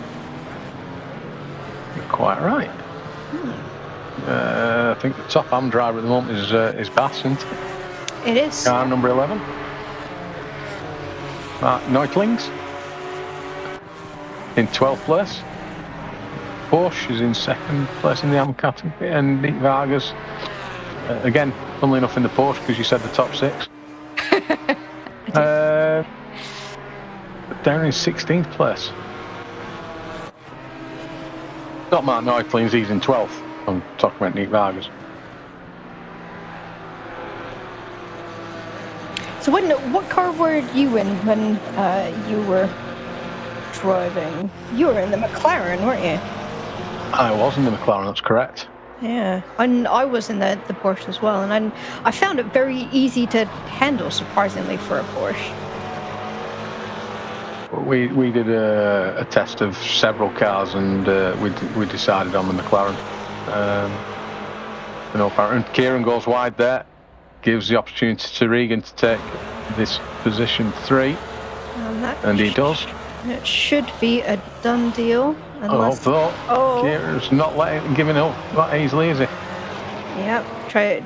You're quite right. I think the top AM driver at the moment is Bass, isn't it? It is. Car number 11. Mark Neutlings in 12th place. Porsche is in 2nd place in the AM category, and Nick Vargas, again, funnily enough in the Porsche because you said the top 6. Down in 16th place. Not Mark Neutlings, he's in 12th. I'm talking about Nick Vargas. So what car were you in when you were driving? You were in the McLaren, weren't you? I was in the McLaren, that's correct. Yeah, and I was in the Porsche as well, and I found it very easy to handle, surprisingly, for a Porsche. We did a test of several cars, and we decided on the McLaren. And Kieran goes wide there, gives the opportunity to Regan to take this position 3, and he does. It should be a done deal. Unless, Kieran's not giving up that easily, is he? Yeah,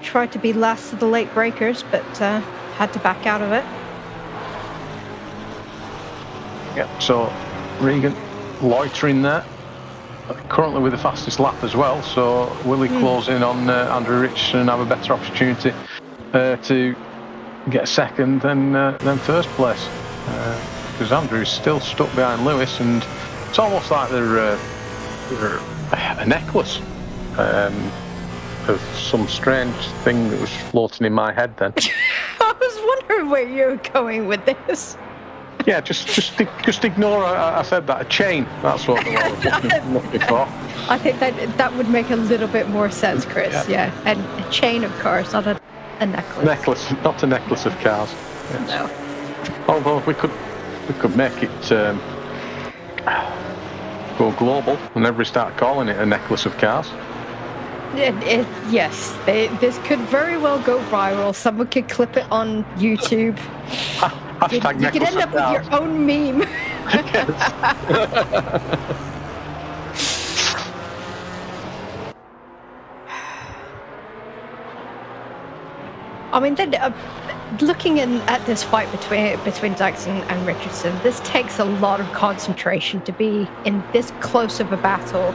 tried to be last of the late breakers, but had to back out of it. Yeah, so Regan loitering there, currently with the fastest lap as well, so will he close in on Andrew Richardson and have a better opportunity to get second than first place? Because Andrew is still stuck behind Lewis, and it's almost like they're a necklace of some strange thing that was floating in my head then. I was wondering where you were going with this. Yeah, just ignore I said that. A chain. That's what I was looking for. I think that would make a little bit more sense, Chris. Yeah. And a chain of cars, not a necklace. Necklace, not a necklace of cars. Yes. No. Although we could make it go global whenever we start calling it a necklace of cars. Yes, this could very well go viral. Someone could clip it on YouTube. You could end up with your own meme. I mean, looking at this fight between Dykes and Richardson, this takes a lot of concentration to be in this close of a battle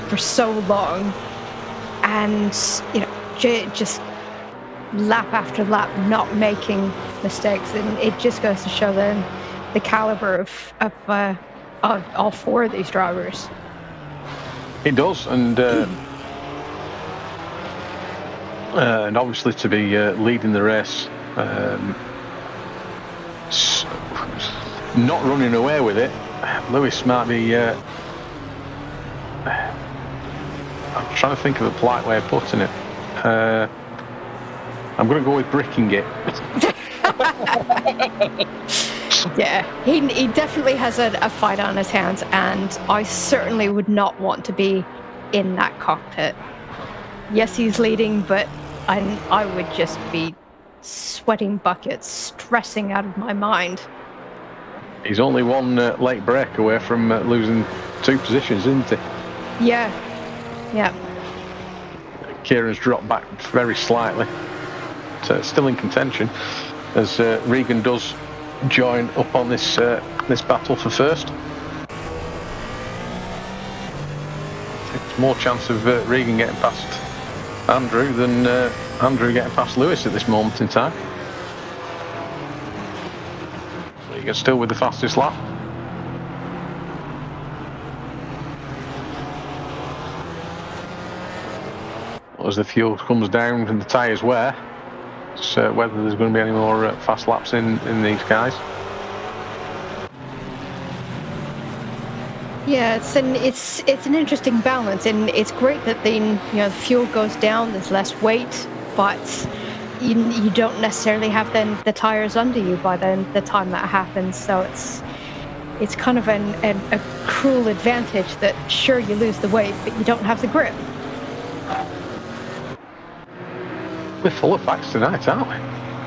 for so long, and just lap after lap not making mistakes, and it just goes to show the caliber of all 4 of these drivers. It does, and obviously to be leading the race, not running away with it. Lewis might be I'm trying to think of a polite way of putting it. I'm going to go with bricking it. Yeah, he definitely has a fight on his hands, and I certainly would not want to be in that cockpit. Yes, he's leading, but I would just be sweating buckets, stressing out of my mind. He's only one late break away from losing 2 positions, isn't he? Yeah. Kieran's dropped back very slightly. Still in contention, as Regan does join up on this battle for first. There's more chance of Regan getting past Andrew than Andrew getting past Lewis at this moment in time. Regan still with the fastest lap. As the fuel comes down and the tyres wear, it's whether there's going to be any more fast laps in these guys. Yeah, it's an interesting balance, and it's great that the fuel goes down, there's less weight, but you don't necessarily have then the tires under you by the time that happens. So it's kind of a cruel advantage that sure you lose the weight, but you don't have the grip. We're full of facts tonight, aren't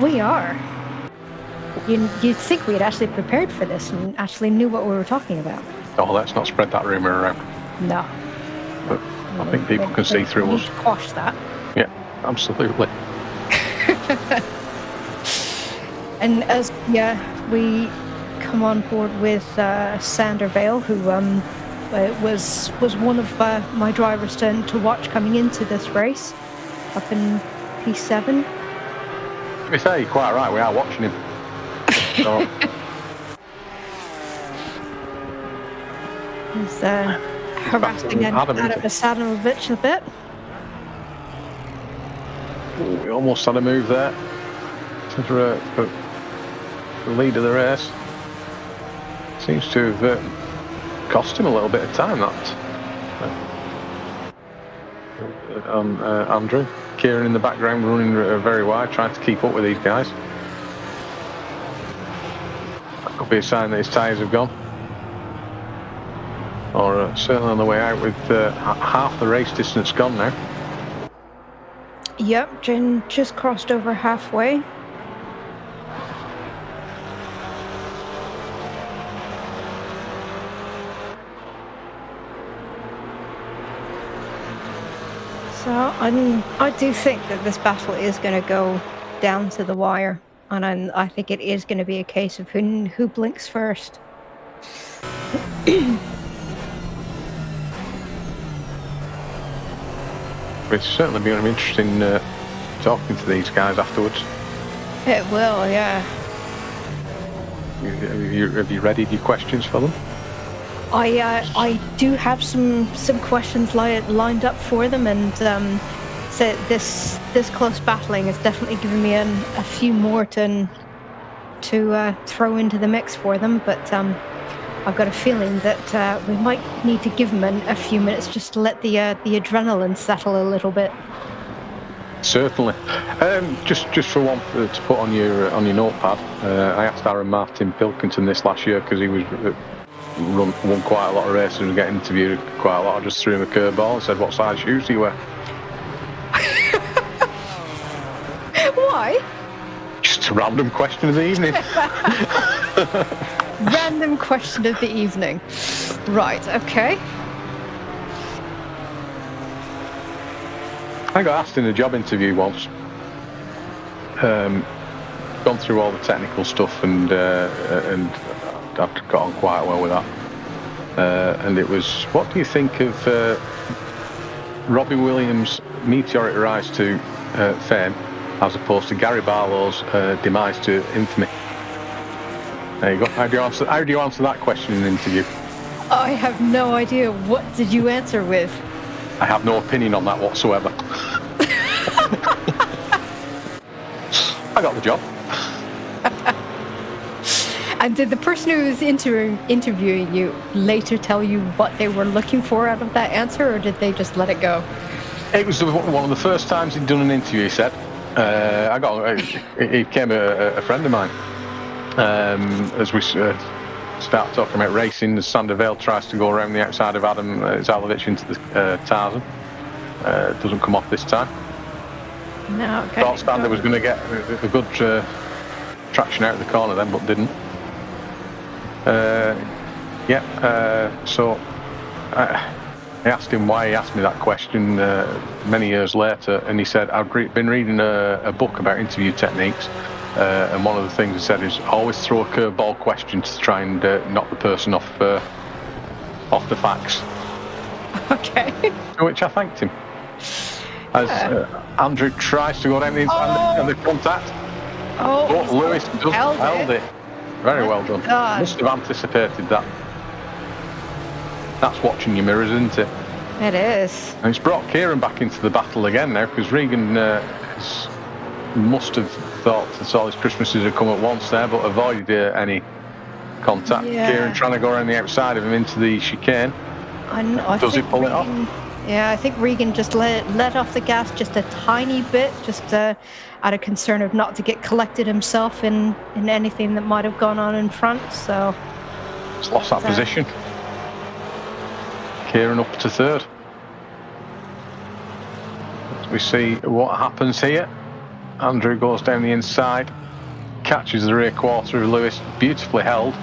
we? We are. You'd think we'd actually prepared for this and actually knew what we were talking about. Oh, let's not spread that rumour around. No. But I think people can see through us. Quash that. Yeah, absolutely. And as we come on board with Sander Vale, who was one of my drivers to watch coming into this race up in P7. To be fair, you're quite right, we are watching him. So. He's harassing Adam Asanovic a bit. Ooh, we almost had a move there for the lead of the race. Seems to have cost him a little bit of time, that. Andrew. Kieran in the background running very wide, trying to keep up with these guys. That could be a sign that his tyres have gone. Or certainly on the way out with half the race distance gone now. Yep, Jen just crossed over halfway. So I do think that this battle is going to go down to the wire, and I think it is going to be a case of who blinks first. It's certainly going to be interesting talking to these guys afterwards. It will, yeah. Have you readied your questions for them? I do have some questions lined up for them, and so this close battling has definitely given me a few more to throw into the mix for them. But I've got a feeling that we might need to give them a few minutes just to let the adrenaline settle a little bit. Certainly. Just for one to put on your notepad, I asked Aaron Martin Pilkington this last year because he was won quite a lot of races and was getting interviewed quite a lot. I just threw him a curveball and said, "What size shoes do you wear?" Why? Just a random question of the evening. Random question of the evening. Right, okay. I got asked in a job interview once. Gone through all the technical stuff and I've got on quite well with that. And it was, what do you think of Robbie Williams' meteoric rise to fame as opposed to Gary Barlow's demise to infamy? There you go. How do you answer that question in an interview? I have no idea. What did you answer with? I have no opinion on that whatsoever. I got the job. And did the person who was interviewing you later tell you what they were looking for out of that answer, or did they just let it go? It was one of the first times he'd done an interview, he said. He became a friend of mine. As we start talking about racing, Sander Vale tries to go around the outside of Adam Zalovic into the Tarzan. Doesn't come off this time. No, okay. Thought Sander was going to get a good traction out of the corner then, but didn't. So I asked him why he asked me that question many years later, and he said, I've been reading a book about interview techniques, and one of the things he said is always throw a curveball question to try and knock the person off the facts. Okay. To which I thanked him. As Andrew tries to go down the inside and the contact. But Lewis just held it. Very well done. Must have anticipated that. That's watching your mirrors, isn't it? It is. And it's brought Kieran back into the battle again now, because Regan must have thought that all his Christmases had come at once there, but avoided any contact. Yeah. Kieran trying to go around the outside of him into the chicane. Does he pull it off? Yeah, I think Regan just let off the gas just a tiny bit, just out of concern of not to get collected himself in anything that might have gone on in front. So he's lost that position. Kieran up to third. As we see what happens here. Andrew goes down the inside, catches the rear quarter of Lewis, beautifully held.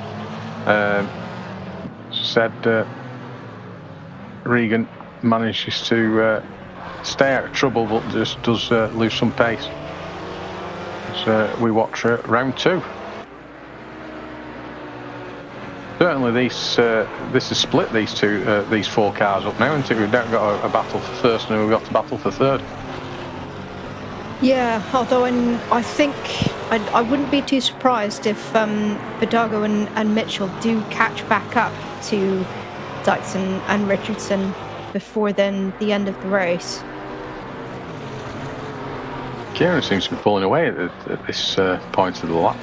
Regan manages to stay out of trouble, but just does lose some pace. So we watch round two. Certainly this has split these four cars up now, hasn't it? We've now got a battle for first, and we've got a battle for third. Yeah, although I think I wouldn't be too surprised if Vidago and Mitchell do catch back up to Dyson and Richardson before then the end of the race. Kieran seems to be pulling away at this point of the lap.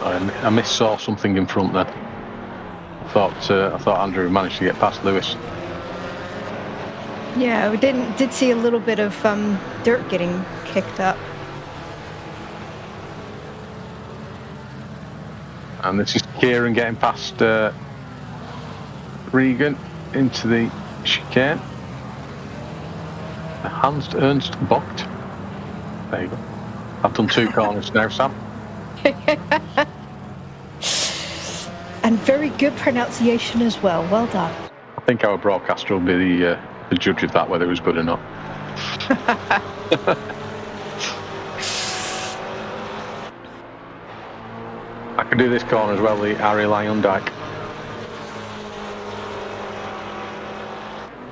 I missaw something in front there. I thought Andrew managed to get past Lewis. Yeah, we did see a little bit of dirt getting kicked up. And this is Kieran getting past Regan into the chicane. Hans Ernst Bocht. There you go. I've done two corners now, Sam. And very good pronunciation as well. Well done. I think our broadcaster will be the judge of that, whether it was good or not. I can do this corner as well, the Ari Lyondike.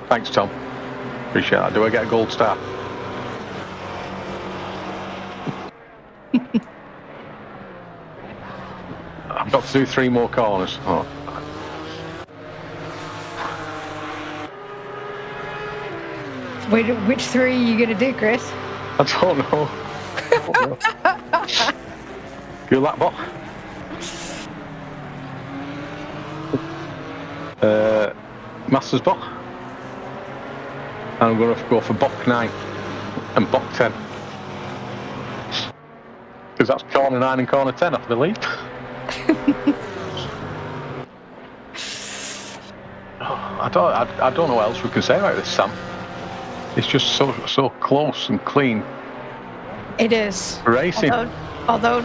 Thanks, Tom. Appreciate that. Do I get a gold star? I've got to do 3 more corners. Oh. Wait, which 3 are you going to do, Chris? I don't know. Good luck, Bob. Masters Bok. And I'm going to go for Bok 9 and Bok 10. Because that's corner 9 and corner 10, I believe. I don't know what else we can say about this, Sam. It's just so close and clean. It is. Racing. Although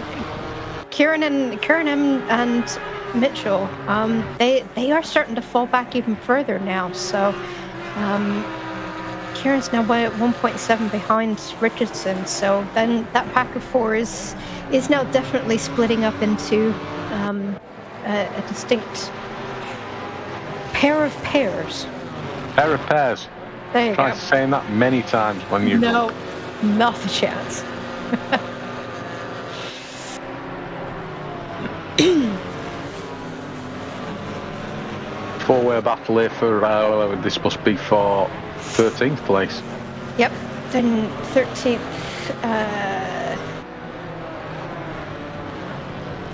Kieran and Mitchell, they are starting to fall back even further now. So Kieran's now at 1.7 behind Richardson. So then that pack of 4 is now definitely splitting up into a distinct pair of pairs. Pair of pairs. There you Try go. saying that many times when you... No, not a chance. Four-way battle here for... this must be for 13th place. Yep, then 13th.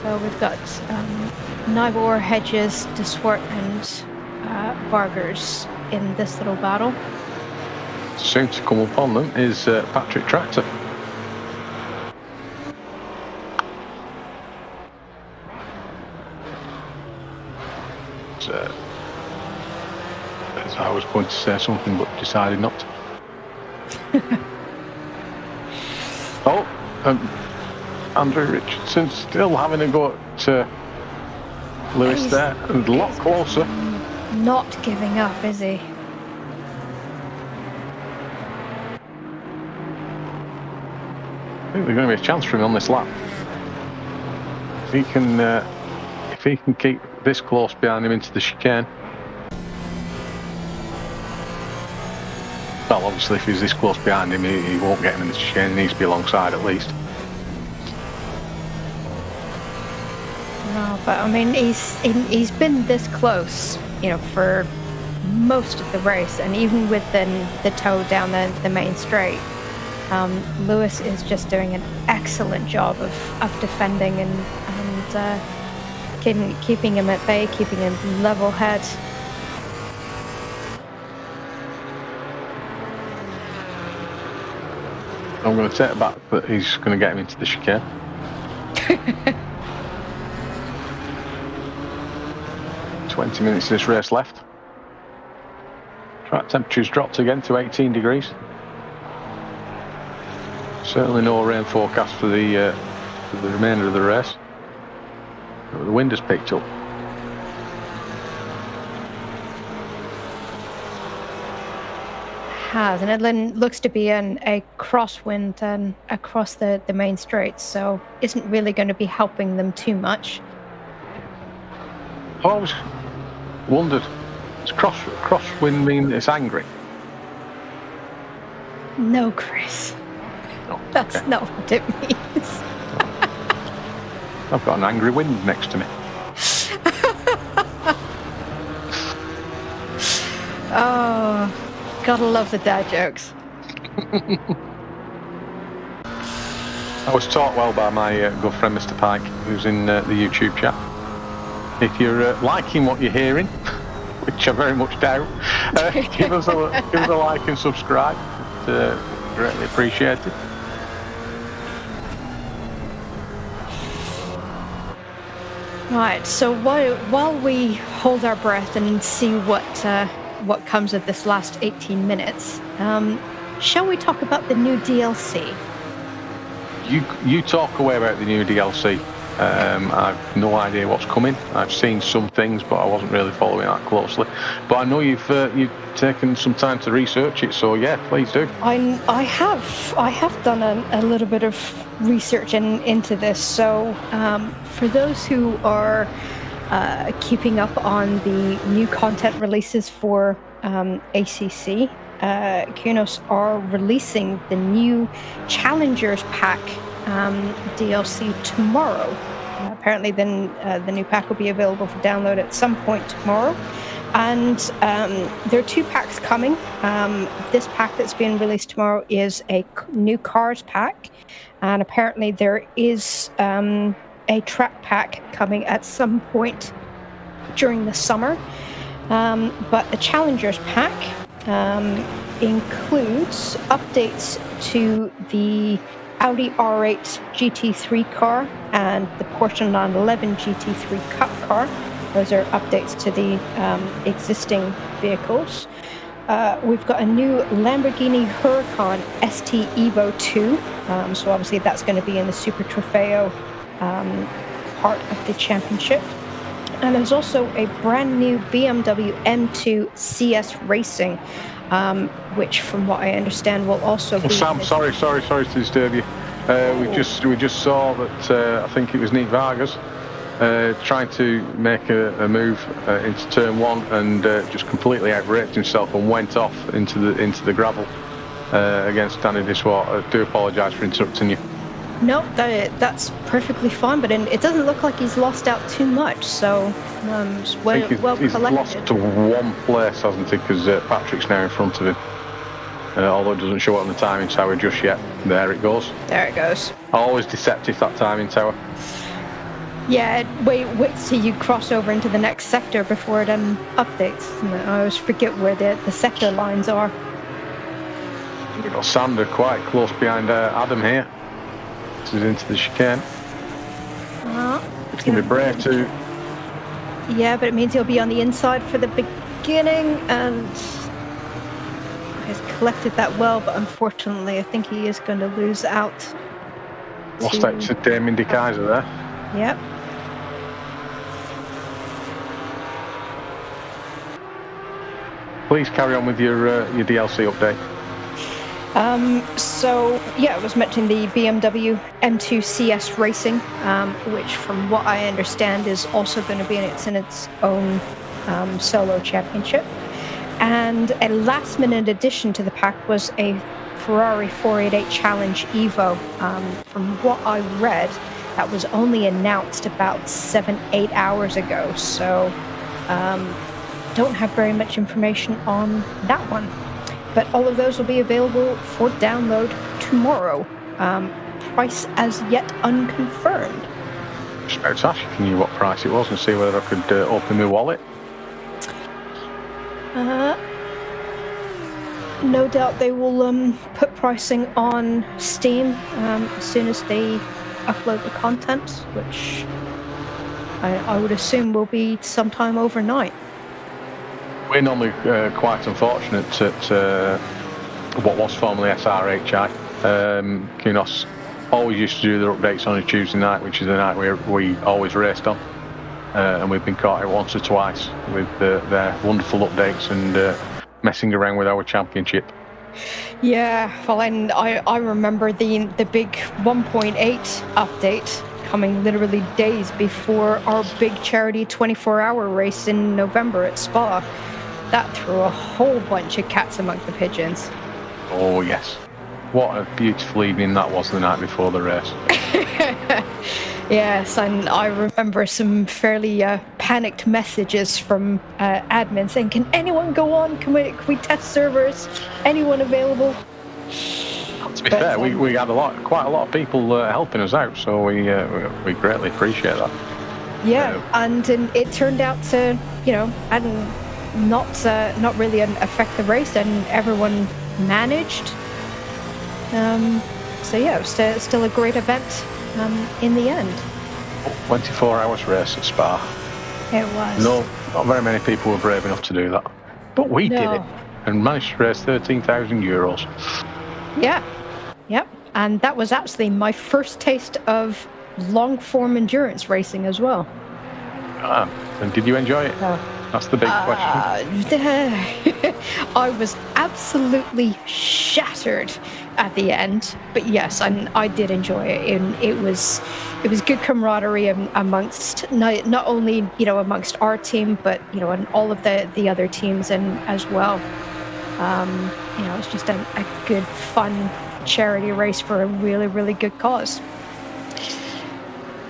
So we've got Nybor, Hedges, De Swart, and Vargers in this little battle. Soon to come upon them is Patrick Tractor. I was going to say something but decided not to. Oh, Andrew Richardson still having a go at Lewis there, and a lot closer. Not giving up, is he? I think there's going to be a chance for him on this lap. If he can keep this close behind him into the chicane. Well, obviously, if he's this close behind him, he won't get him in the chicane. He needs to be alongside at least. No, but I mean, he's been this close, for most of the race, and even within the tow down the main straight. Lewis is just doing an excellent job of defending and keeping him at bay, keeping him level head. I'm going to take it back, but he's going to get him into the chicane. "20 minutes of this race left. Track temperature's dropped again to 18 degrees. Certainly no rain forecast for the remainder of the race. But the wind has picked up. And it looks to be a crosswind across the main straight, so isn't really going to be helping them too much. I always wondered, does crosswind mean it's angry? No, Chris. Oh, That's okay. not what it means. I've got an angry wind next to me. Oh, gotta love the dad jokes. I was taught well by my good friend Mr. Pike, who's in the YouTube chat. If you're liking what you're hearing, which I very much doubt, give us a like and subscribe. It's greatly appreciated. Right, so while we hold our breath and see what comes of this last 18 minutes, shall we talk about the new DLC? You talk away about the new DLC. I've no idea what's coming. I've seen some things, but I wasn't really following that closely. But I know you've taken some time to research it, so yeah, please do. I have done a little bit of research into this. So for those who are keeping up on the new content releases for ACC, Kunos are releasing the new Challengers Pack DLC tomorrow. Apparently then the new pack will be available for download at some point tomorrow. And there are two packs coming. This pack that's being released tomorrow is a new cars pack. And apparently there is a track pack coming at some point during the summer. But the Challengers pack includes updates to the Audi R8 GT3 car and the Porsche 911 GT3 Cup car. Those are updates to the existing vehicles. We've got a new Lamborghini Huracan ST Evo 2. So obviously that's going to be in the Super Trofeo part of the championship. And there's also a brand new BMW M2 CS Racing, which, from what I understand, will also be... Sam, sorry to disturb you. We just saw that I think it was Nick Vargas trying to make a move into turn one and just completely outbraked himself and went off into the gravel against Danny De Swart. I do apologise for interrupting you. No, that's perfectly fine, but it doesn't look like he's lost out too much, so well he's collected. lost to one place, hasn't he, because Patrick's now in front of him. although it doesn't show it on the timing tower just yet. There it goes. There it goes. Always deceptive, that timing tower. Yeah, wait till you cross over into the next sector before it updates. I always forget where the sector lines are. We've got Sander quite close behind Adam here. This is into the chicane. It's going to be brave too. Yeah, but it means he'll be on the inside for the beginning, and he's collected that well, but unfortunately I think he is going to lose out. Lost out to Damien De Keyser there. Yep. Please carry on with your DLC update. So yeah, I was mentioning the BMW M2 CS Racing, which from what I understand is also going to be in its own solo championship. And a last minute addition to the pack was a Ferrari 488 Challenge Evo. From what I read, that was only announced about 7-8 hours ago. So don't have very much information on that one. But all of those will be available for download tomorrow. Price as yet unconfirmed. Just about to ask you what price it was and see whether I could open my wallet. No doubt they will put pricing on Steam as soon as they upload the content, which I would assume will be sometime overnight. We're normally quite unfortunate at what was formerly SRHI. Kunos always used to do their updates on a Tuesday night, which is the night we always raced on. And we've been caught out once or twice with their wonderful updates and messing around with our championship. Yeah, well, and I remember the big 1.8 update coming literally days before our big charity 24-hour race in November at Spa. That threw a whole bunch of cats among the pigeons. Oh yes, what a beautiful evening that was the night before the race. Yes, and I remember some fairly panicked messages from admin saying, "Can anyone go on? Can we test servers? Anyone available?" To be fair, we had quite a lot of people helping us out, so we greatly appreciate that. Yeah, and it turned out to, not really affect the race, and everyone managed. So yeah, it was still a great event in the end. 24 hours race at Spa. It was. No, not very many people were brave enough to do that, but we did it and managed to raise €13,000. Yeah. Yep. And that was actually my first taste of long-form endurance racing as well. And did you enjoy it? That's the big question. I was absolutely shattered at the end, but yes, I did enjoy it, and it was good camaraderie amongst not only amongst our team, but and all of the other teams and as well. It was just a good, fun charity race for a really, really good cause.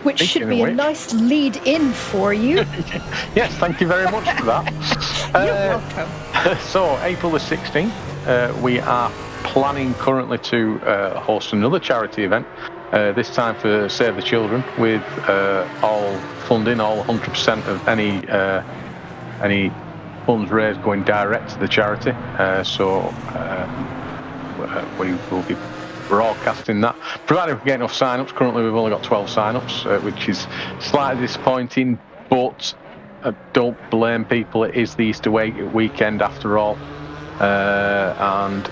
Which should be a nice lead in for you. Yes, thank you very much for that. You're welcome. So, April the 16th, we are planning currently to host another charity event, this time for Save the Children, with all funding, all 100% of any funds raised going direct to the charity. We will be broadcasting that, provided we get enough sign-ups. Currently we've only got 12 sign-ups, which is slightly disappointing, but don't blame people. It is the Easter weekend after all, and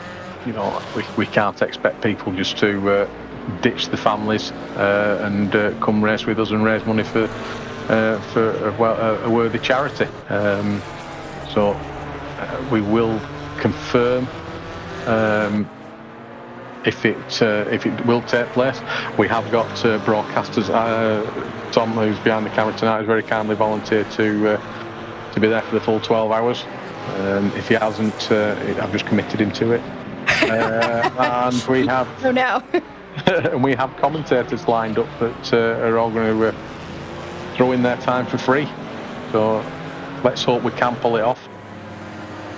we can't expect people just to ditch the families and come race with us and raise money for a worthy charity. So we will confirm if it will take place. We have got broadcasters. Tom, who's behind the camera tonight, has very kindly volunteered to be there for the full 12 hours. If he hasn't, I've just committed him to it. And we have and we have commentators lined up that are all going to throw in their time for free. So let's hope we can pull it off.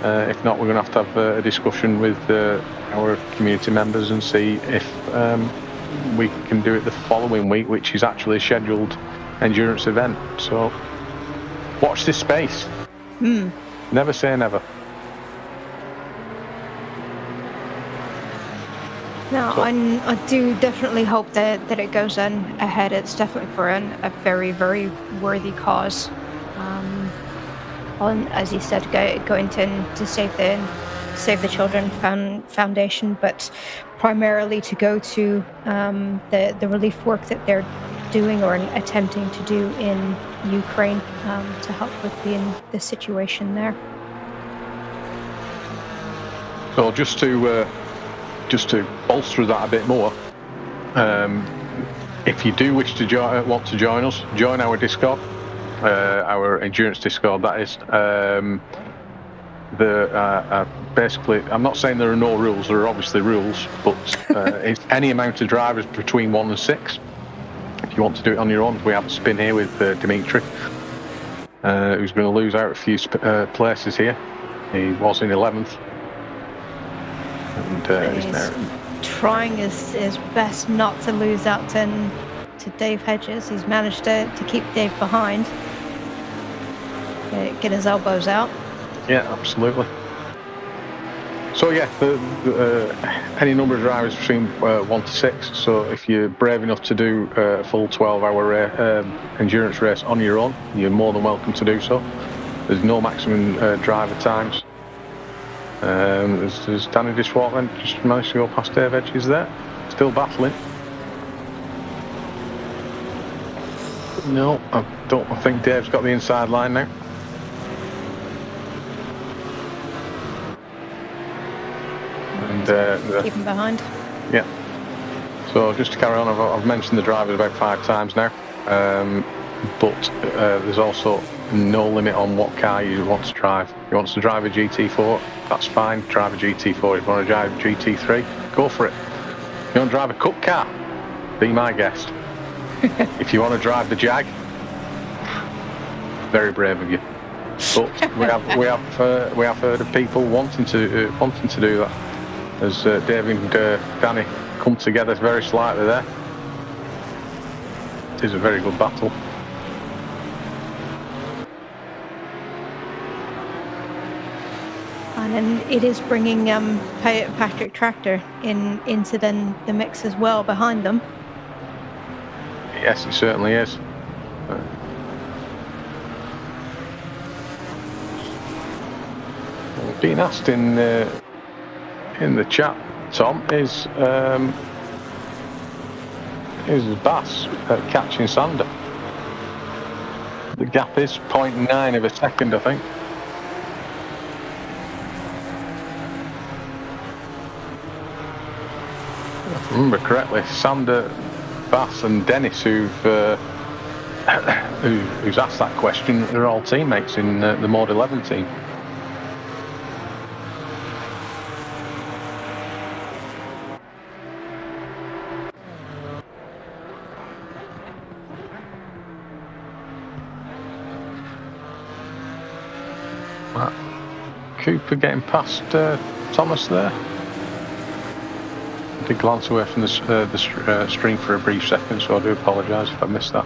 If not, we're going to have a discussion with our community members and see if we can do it the following week, which is actually a scheduled endurance event. So watch this space. Never say never. No, I do definitely hope that it goes on ahead. It's definitely for a very, very worthy cause. On, as you said, going to save the Children Foundation, but primarily to go to the relief work that they're doing or attempting to do in Ukraine to help with the situation there. So just to bolster that a bit more, if you do wish to want to join us, join our Discord, our endurance Discord, that is. Basically, I'm not saying there are no rules, there are obviously rules, but it's any amount of drivers between 1 and 6. If you want to do it on your own, we have a spin here with Dimitri, who's going to lose out a few places here. He was in 11th. And he's now trying his best not to lose out to Dave Hedges. He's managed to keep Dave behind. Get his elbows out. Yeah, absolutely. So yeah, any number of drivers between 1 to 6. So if you're brave enough to do a full 12-hour endurance race on your own, you're more than welcome to do so. There's no maximum driver times. There's Danny Dishwalker just managed to go past Dave Hedges there, still battling. No, I think Dave's got the inside line now. And keep him behind. Yeah. So just to carry on, I've mentioned the drivers about 5 times now, but there's also no limit on what car you want to drive. If you want to drive a GT4, that's fine, drive a GT4. If you want to drive a GT3, go for it. If you want to drive a cup car, be my guest. If you want to drive the Jag, very brave of you. But we have heard of people wanting to do that. As Dave and Danny come together very slightly there. It is a very good battle. And then it is bringing Patrick Tractor into the mix as well behind them. Yes, it certainly is. Being asked in the chat, Tom, is Bass catching Sander? The gap is 0.9 of a second, I think. If I remember correctly, Sander, Bass and Dennis, who's asked that question, they're all teammates in the Mod 11 team. Cooper getting past Thomas there. I did glance away from the stream for a brief second, so I do apologise if I missed that.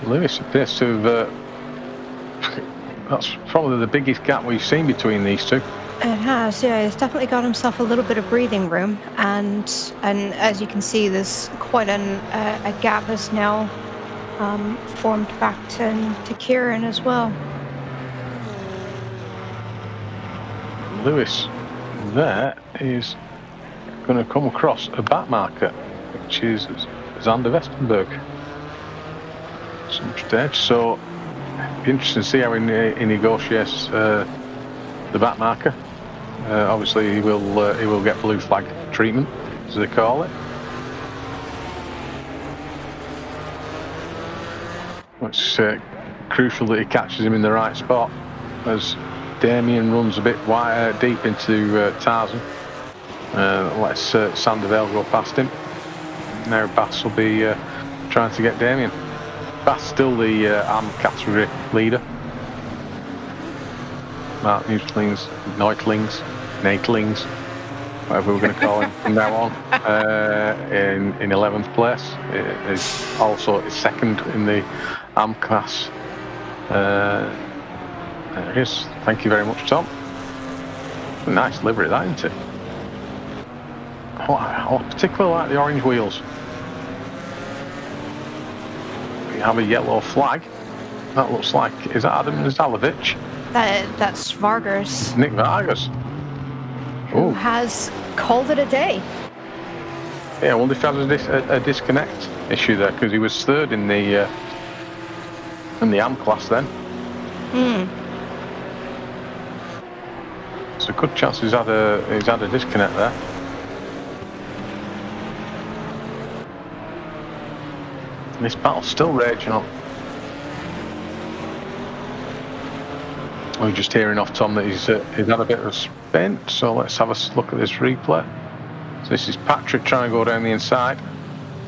Lewis appears to have... that's probably the biggest gap we've seen between these two. It has, yeah. He's definitely got himself a little bit of breathing room, and as you can see, there's quite a gap that's now formed back to Kieran as well. Lewis there is going to come across a back marker, which is Xander Westenberg. Some stage, so it'll be interesting to see how he negotiates the back marker. Obviously, he will get blue flag treatment, as they call it. It's crucial that he catches him in the right spot, as Damien runs a bit deep into Tarzan. Let's Sandoval go past him. Now Bass will be trying to get Damien. Bass still the AM category leader. Mark Neutlings, Natelings, whatever we're going to call him from now on, in 11th place. Is also second in the AM class. There it is. Thank you very much, Tom. Nice livery, that, isn't it? I particularly like the orange wheels. We have a yellow flag. That looks like, is that Adam Zalovic? That's Vargas. Nick Vargas. Who has called it a day. Yeah, I wonder if he had a disconnect issue there, because he was third in the AM class then. It's a good chance he's had a disconnect there. And this battle's still raging on. We're just hearing off Tom that he's had a bit of a spin, so let's have a look at this replay. So this is Patrick trying to go down the inside,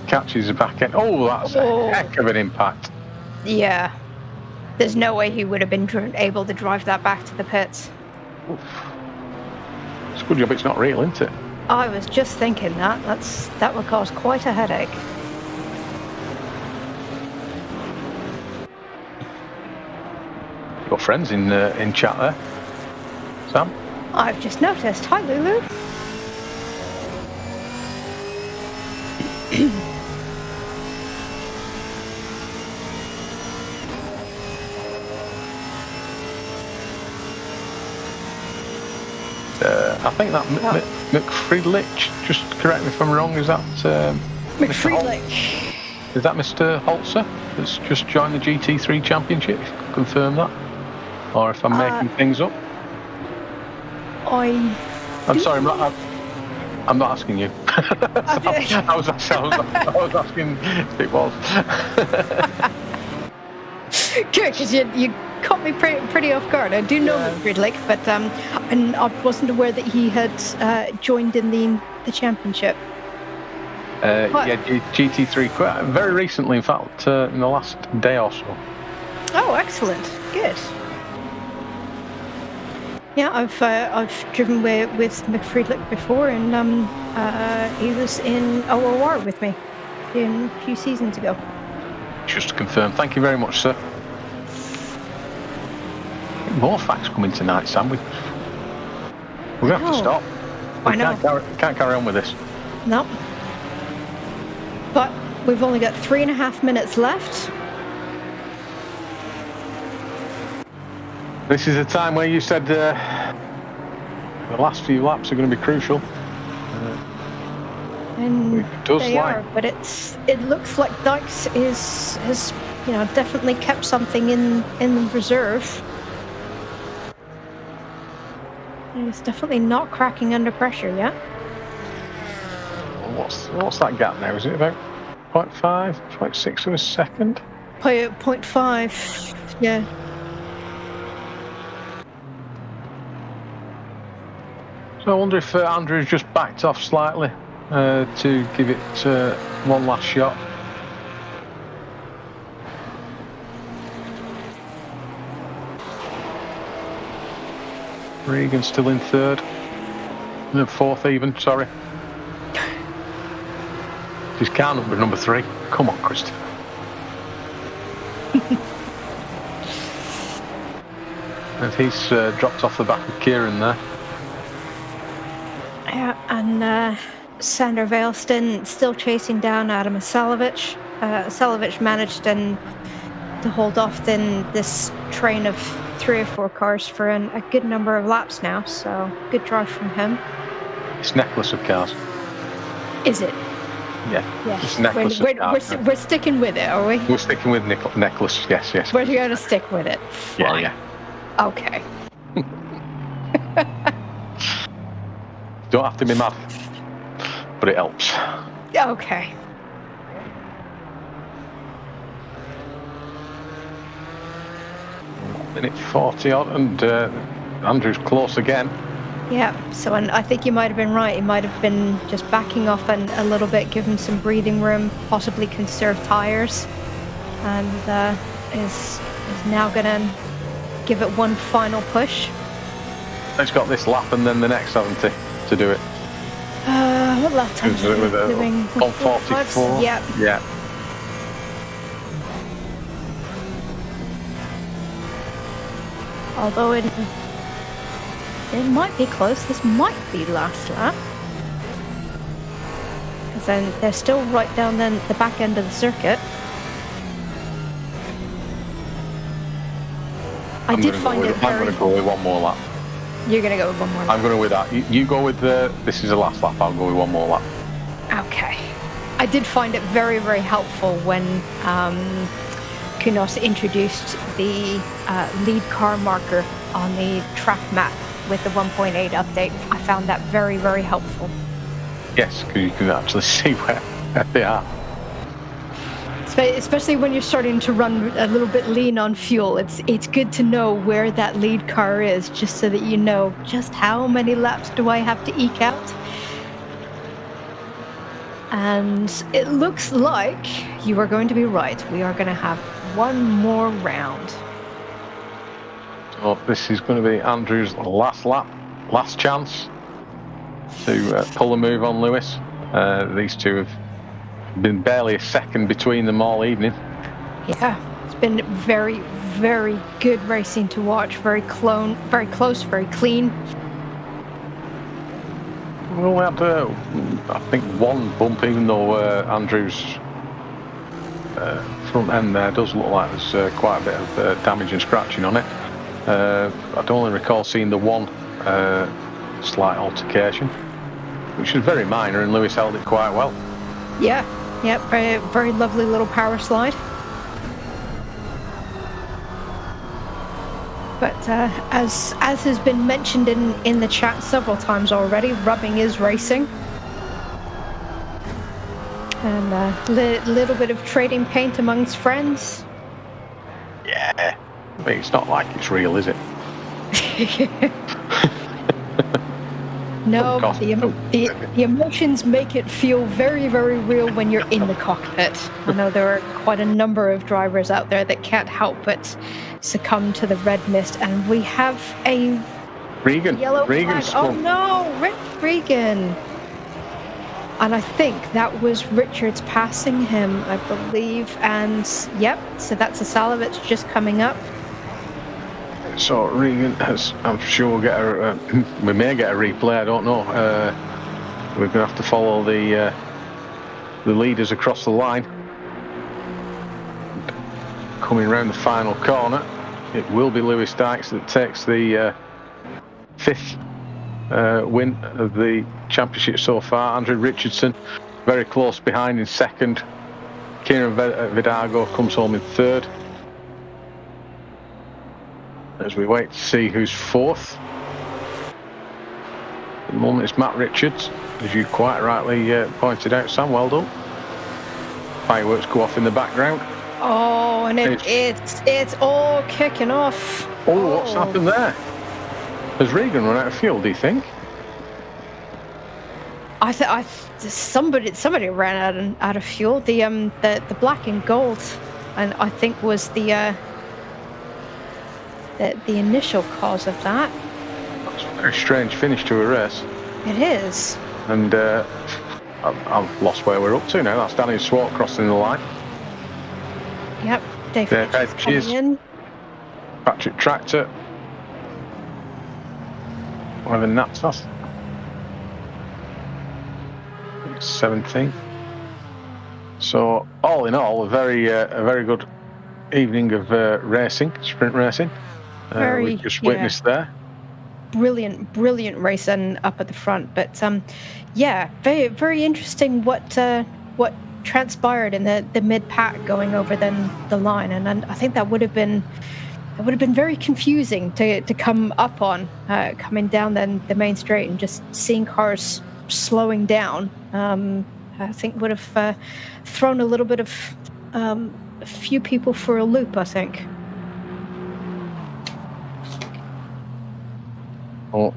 catches the back end. Oh, that's a heck of an impact. Yeah, there's no way he would have been able to drive that back to the pits. Oof. It's a good job it's not real, isn't it? I was just thinking that would cause quite a headache. Got friends in chat there, Sam. I've just noticed. Hi, Lulu. I think that McFriedlich, just correct me if I'm wrong, is that McFriedlich? Is that Mr. Holzer that's just joined the GT3 Championship? If you could confirm that. Or if I'm making things up. I'm sorry, I'm not asking you. I was asking if it was. Good, because you caught me pretty off guard. I do know Friedrich, but and I wasn't aware that he had joined in the championship. GT3 very recently, in fact, in the last day or so. Oh, excellent! Good. Yeah, I've driven with McFriedlich before, and he was in OOR with me a few seasons ago. Just to confirm, thank you very much, sir. More facts coming tonight, Sam. We're going to have to stop. I know. Can't carry on with this. No. But we've only got 3.5 minutes left. This is a time where you said the last few laps are going to be crucial. And they are, but it looks like Dykes has definitely kept something in the reserve. And he's definitely not cracking under pressure yet. What's that gap now? Is it about 0.5, 0.6 of a second? 0.5, yeah. So I wonder if Andrew's just backed off slightly to give it one last shot. Regan's still in third. No, fourth even, sorry. His car number 3. Come on, Christopher. And he's dropped off the back of Kieran there. Yeah, and Sander Veilston still chasing down Adam Salovic. Salovic managed to hold off in this train of 3 or 4 cars for a good number of laps now, so good drive from him. It's necklace of cars. Is it? Yeah. It's necklace of cars. We're sticking with it, are we? We're sticking with necklace, yes. We're going to stick with it. Fine. Yeah. Okay. Don't have to be mad, but it helps. Okay. Minute 40 odd, and Andrew's close again. Yeah, so and I think you might have been right. He might have been just backing off a little bit, give him some breathing room, possibly conserve tires, and is now going to give it one final push. He's got this lap and then the next, hasn't he, to do it? What lap time is With he doing? 144. Yeah. Yeah. Although it might be close. This might be last lap. Because then they're still right down then the back end of the circuit. I did find it very... I'm going to go with one more lap. You're going to go with one more lap? I'm going to with that. You go with this is the last lap. I'll go with one more lap. Okay. I did find it very, very helpful when Kunos introduced the lead car marker on the track map with the 1.8 update. I found that very, very helpful. Yes, because you can actually see where they are. Especially when you're starting to run a little bit lean on fuel, it's good to know where that lead car is, just so that you know just how many laps do I have to eke out. And it looks like you are going to be right. We are going to have one more round. So this is going to be Andrew's last lap, last chance to pull a move on Lewis. These two have been barely a second between them all evening. Yeah, it's been very, very good racing to watch. Very close, very clean. Well, we had, I think, one bump, even though Andrew's front end there does look like there's quite a bit of damage and scratching on it. I'd only recall seeing the one slight altercation, which was very minor, and Lewis held it quite well. Yeah, very, very lovely little power slide. But as has been mentioned in the chat several times already, rubbing is racing. And a little bit of trading paint amongst friends. Yeah, I mean, it's not like it's real, is it? No, the emotions make it feel very, very real when you're in the cockpit. I know there are quite a number of drivers out there that can't help but succumb to the red mist, and we have a yellow flag. Oh no, Regan! And I think that was Richards passing him, I believe. And yep, so that's a Salovich just coming up. So Regan has, I'm sure we'll get we may get a replay, I don't know. We're going to have to follow the leaders across the line. Coming round the final corner, it will be Lewis Dykes that takes the fifth win of the championship so far. Andrew Richardson very close behind in second. Kieran Vidago comes home in third. As we wait to see who's fourth. At the moment it's Matt Richards, as you quite rightly pointed out, Sam. Well done. Fireworks go off in the background. Oh, and it's all kicking off. Oh, what's happened there? Has Regan run out of fuel, do you think? Somebody ran out of fuel. The black and gold, and I think was the initial cause of that. That's a very strange finish to a race. It is. And I've lost where we're up to now. That's Daniel Swart crossing the line. Yep, Dave coming in. Patrick Tractor. Ivan Natsas. 17th. So all in all, a very good evening of racing, sprint racing. We just witnessed there. Brilliant racing up at the front, but very, very interesting what transpired in the mid pack going over then the line, and I think that would have been very confusing to come up on coming down then the main straight and just seeing cars slowing down. I think would have thrown a little bit of a few people for a loop, I think. Oh,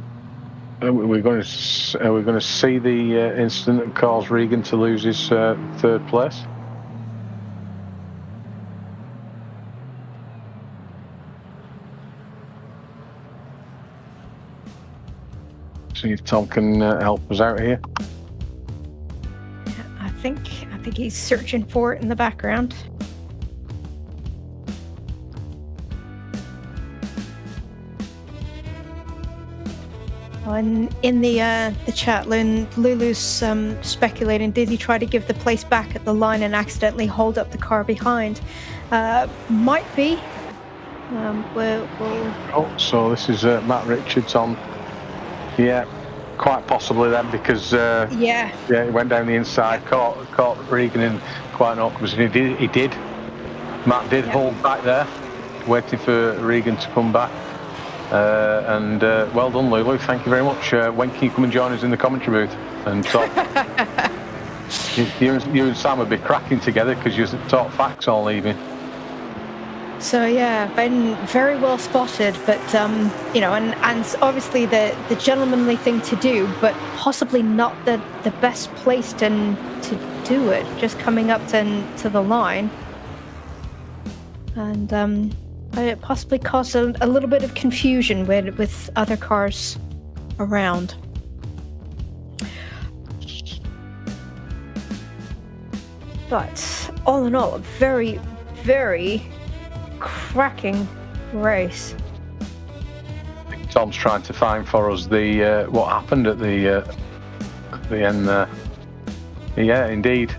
we're going to see the incident that caused Regan to lose his third place. See if Tom can help us out here. I think he's searching for it in the background. And in the chat, Lulu's speculating, did he try to give the place back at the line and accidentally hold up the car behind? Might be. Oh, so this is Matt Richards on. Yeah, quite possibly then, because yeah, he went down the inside, caught Regan in quite an awkward position. He did. Matt did hold back there, waiting for Regan to come back. And well done, Lulu. Thank you very much. When can you come and join us in the commentary booth? And talk? you and Sam would be cracking together because you talk facts all evening. So yeah, been very well spotted, but you know, and obviously the gentlemanly thing to do, but possibly not the best place to do it. Just coming up to the line, and it possibly caused a little bit of confusion with other cars around. But all in all, a very, very cracking race. Tom's trying to find for us the what happened at the end there. Yeah, indeed.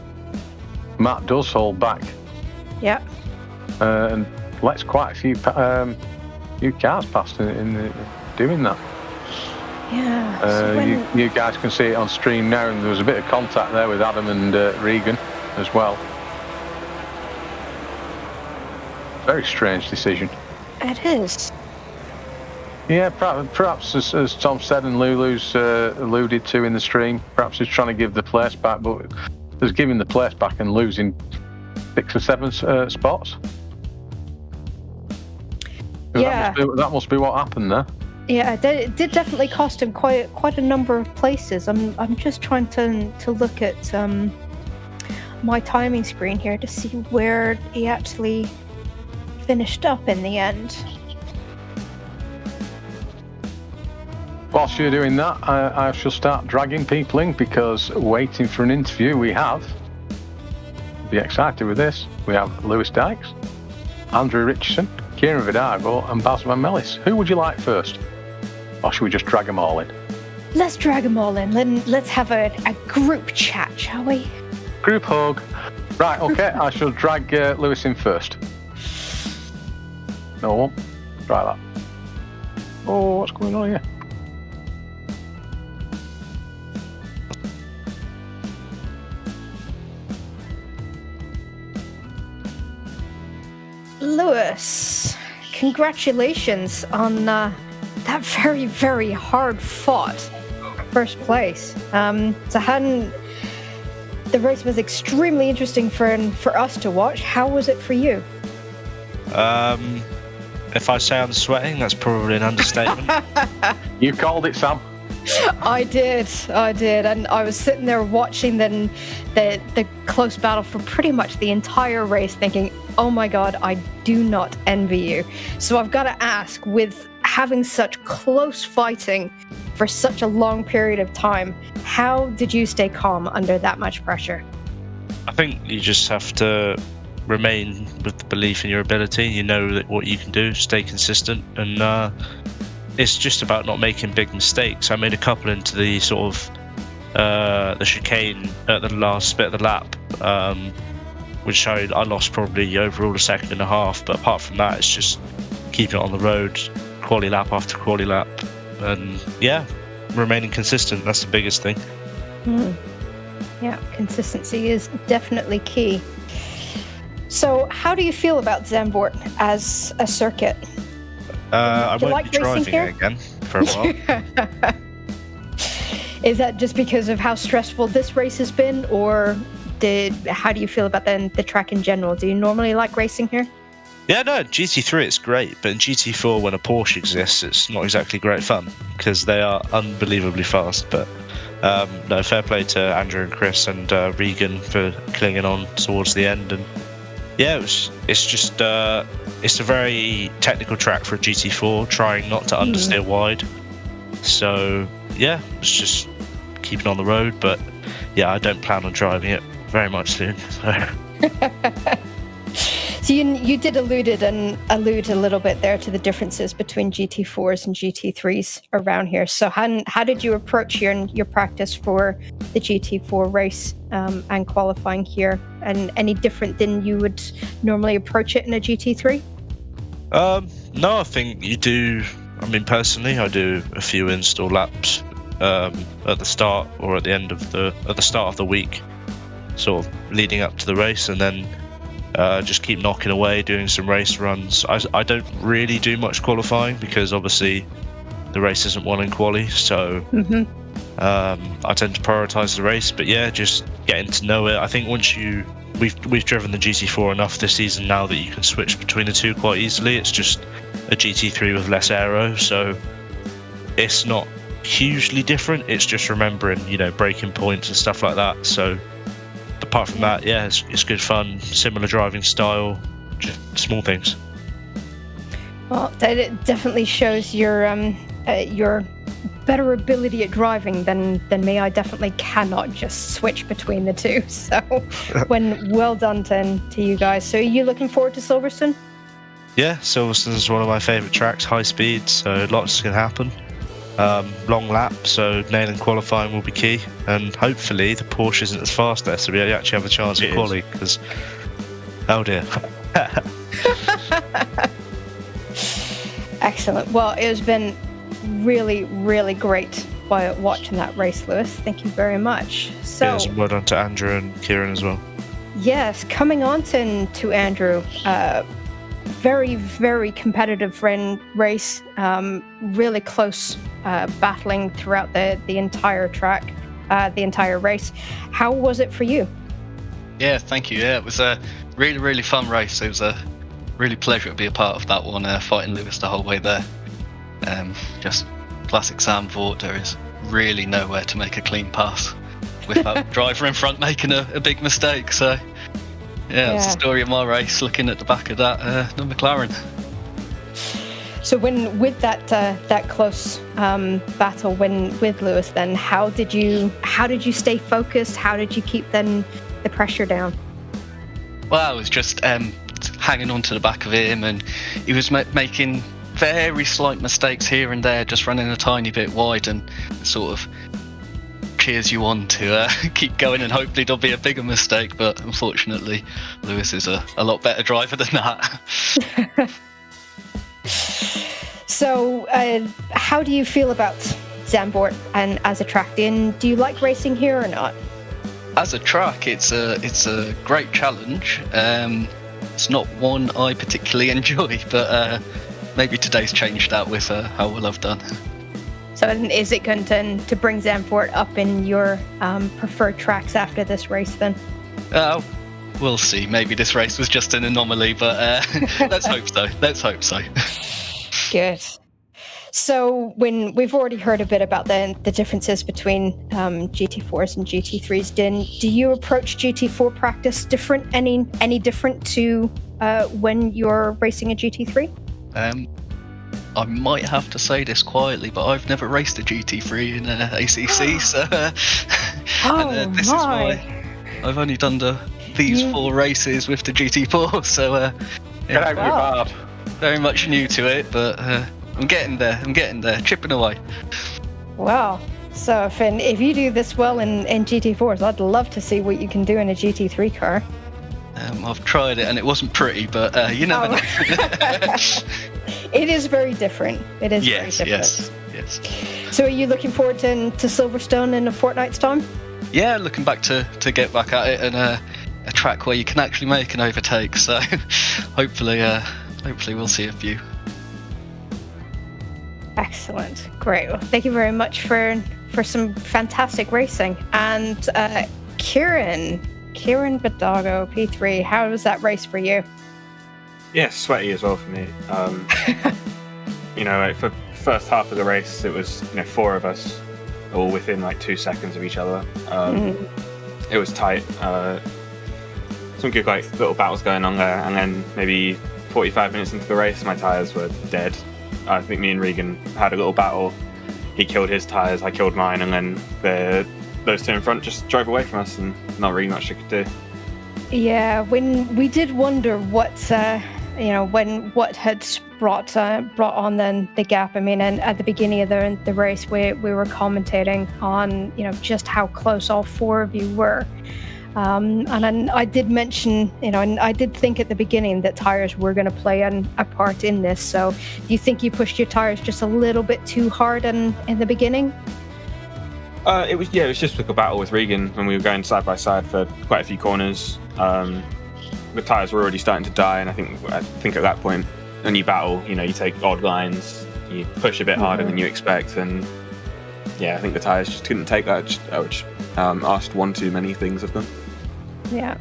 Matt does hold back. Yeah. And lets quite a few cars past in doing that. Yeah. So you guys can see it on stream now, and there was a bit of contact there with Adam and Regan as well. Very strange decision. It is. Yeah, perhaps as Tom said and Lulu's alluded to in the stream, perhaps he's trying to give the place back, but there's giving the place back and losing 6 or 7 spots. Yeah, that must be what happened there. Yeah, it did definitely cost him quite a number of places. I'm just trying to look at my timing screen here to see where he actually finished up in the end. Whilst you're doing that, I shall start dragging people in, because waiting for an interview we have. Be excited with this. We have Lewis Dykes, Andrew Richardson, Kieran Vidago, and Baz Van Mellis. Who would you like first? Or should we just drag them all in? Let's drag them all in. Let's have a group chat, shall we? Group hug. Right, okay, I shall drag Lewis in first. No one. Try that. Oh, what's going on here? Lewis, congratulations on that very, very hard fought first place. The race was extremely interesting for us to watch. How was it for you? If I say I'm sweating, that's probably an understatement. You called it, Sam. I did, and I was sitting there watching the close battle for pretty much the entire race, thinking, oh my god, I do not envy you. So I've got to ask, with having such close fighting for such a long period of time, how did you stay calm under that much pressure? I think you just have to remain with the belief in your ability. You know that what you can do, stay consistent, and it's just about not making big mistakes. I made a couple into the sort of the chicane at the last bit of the lap, which I lost probably overall a second and a half, but apart from that, it's just keeping it on the road, quality lap after quality lap, and yeah, remaining consistent. That's the biggest thing. Yeah, consistency is definitely key. So how do you feel about Zandvoort as a circuit? I won't be driving it again for a while. Is that just because of how stressful this race has been, or how do you feel about the track in general? Do you normally like racing here? Yeah, no, GT3 it's great, but in GT4 when a Porsche exists, it's not exactly great fun because they are unbelievably fast. But no, fair play to Andrew and Chris and Regan for clinging on towards the end. And yeah, it's a very technical track for a GT4, trying not to understeer wide. So yeah, it's just keeping on the road. But yeah, I don't plan on driving it very much soon. So you did allude a little bit there to the differences between GT4s and GT3s around here. So how did you approach your practice for the GT4 race and qualifying here? And any different than you would normally approach it in a GT3? No, I think you do. I mean, personally, I do a few install laps at the start or at the start of the week, sort of leading up to the race, and then just keep knocking away, doing some race runs. I don't really do much qualifying because obviously the race isn't won in quali, so I tend to prioritise the race. But yeah, just getting to know it. I think once we've driven the GT4 enough this season now that you can switch between the two quite easily. It's just a GT3 with less aero, so it's not hugely different. It's just remembering, braking points and stuff like that. So apart from that, yeah, it's good fun, similar driving style, just small things. Well, that definitely shows your better ability at driving than me. I definitely cannot just switch between the two. So, well done to you guys. So, are you looking forward to Silverstone? Yeah, Silverstone is one of my favourite tracks, high speed, so lots can happen. Long lap, so nailing qualifying will be key, and hopefully the Porsche isn't as fast there, so we actually have a chance at quali. Because, oh dear. Excellent. Well, it has been really, really great watching that race, Lewis. Thank you very much. So, yes, and well done to Andrew and Kieran as well. Yes, coming on to Andrew. Very, very competitive race. Really close battling throughout the entire track, the entire race. How was it for you? Yeah, thank you. Yeah, it was a really, really fun race. It was a really pleasure to be a part of that one, fighting Lewis the whole way there. Just classic Zandvoort. There is really nowhere to make a clean pass without the driver in front making a big mistake. So yeah, it's the story of my race, looking at the back of that the McLaren. So with that close battle with Lewis, then how did you stay focused? How did you keep the pressure down? Well, I was just hanging on to the back of him, and he was making very slight mistakes here and there, just running a tiny bit wide, and sort of cheers you on to keep going, and hopefully there'll be a bigger mistake. But unfortunately, Lewis is a lot better driver than that. So, how do you feel about Zandvoort and as a track? And do you like racing here or not? As a track, it's a great challenge. It's not one I particularly enjoy, but maybe today's changed that with how well I've done. So is it going to bring Zandvoort up in your preferred tracks after this race then? We'll see. Maybe this race was just an anomaly, but let's hope so. Let's hope so. Good. So when we've already heard a bit about the differences between GT4s and GT3s, do you approach GT4 practice different? Any different to when you're racing a GT3? I might have to say this quietly, but I've never raced a GT3 in ACC, so this is why I've only done these 4 races with the GT4. So very much new to it, but I'm getting there, chipping away. Wow. So if you do this well in GT4s, I'd love to see what you can do in a GT3 car. I've tried it and it wasn't pretty, but you never know. It is very different. It is very different. Yes. So are you looking forward to Silverstone in a fortnight's time? Yeah, looking back to get back at it and a track where you can actually make an overtake. So hopefully we'll see a few. Excellent. Great. Well, thank you very much for some fantastic racing. And Kieran Badago, P3, how was that race for you? Yeah, sweaty as well for me. Like for first half of the race, it was 4 of us all within like 2 seconds of each other. It was tight. Some good like little battles going on there, and then maybe 45 minutes into the race, my tyres were dead. I think me and Regan had a little battle. He killed his tyres, I killed mine, and then those two in front just drove away from us, and not really much I could do. Yeah, when we did wonder what had brought on then the gap. I mean, and at the beginning of the race, we were commentating on just how close all 4 of you were. And then I did mention, and I did think at the beginning that tires were going to play a part in this. So, do you think you pushed your tires just a little bit too hard in the beginning? It was just like a battle with Regan when we were going side by side for quite a few corners. The tires were already starting to die, and I think at that point, when you battle, you take odd lines, you push a bit harder than you expect, and I think the tires just couldn't take that. I just asked one too many things of them. Yeah.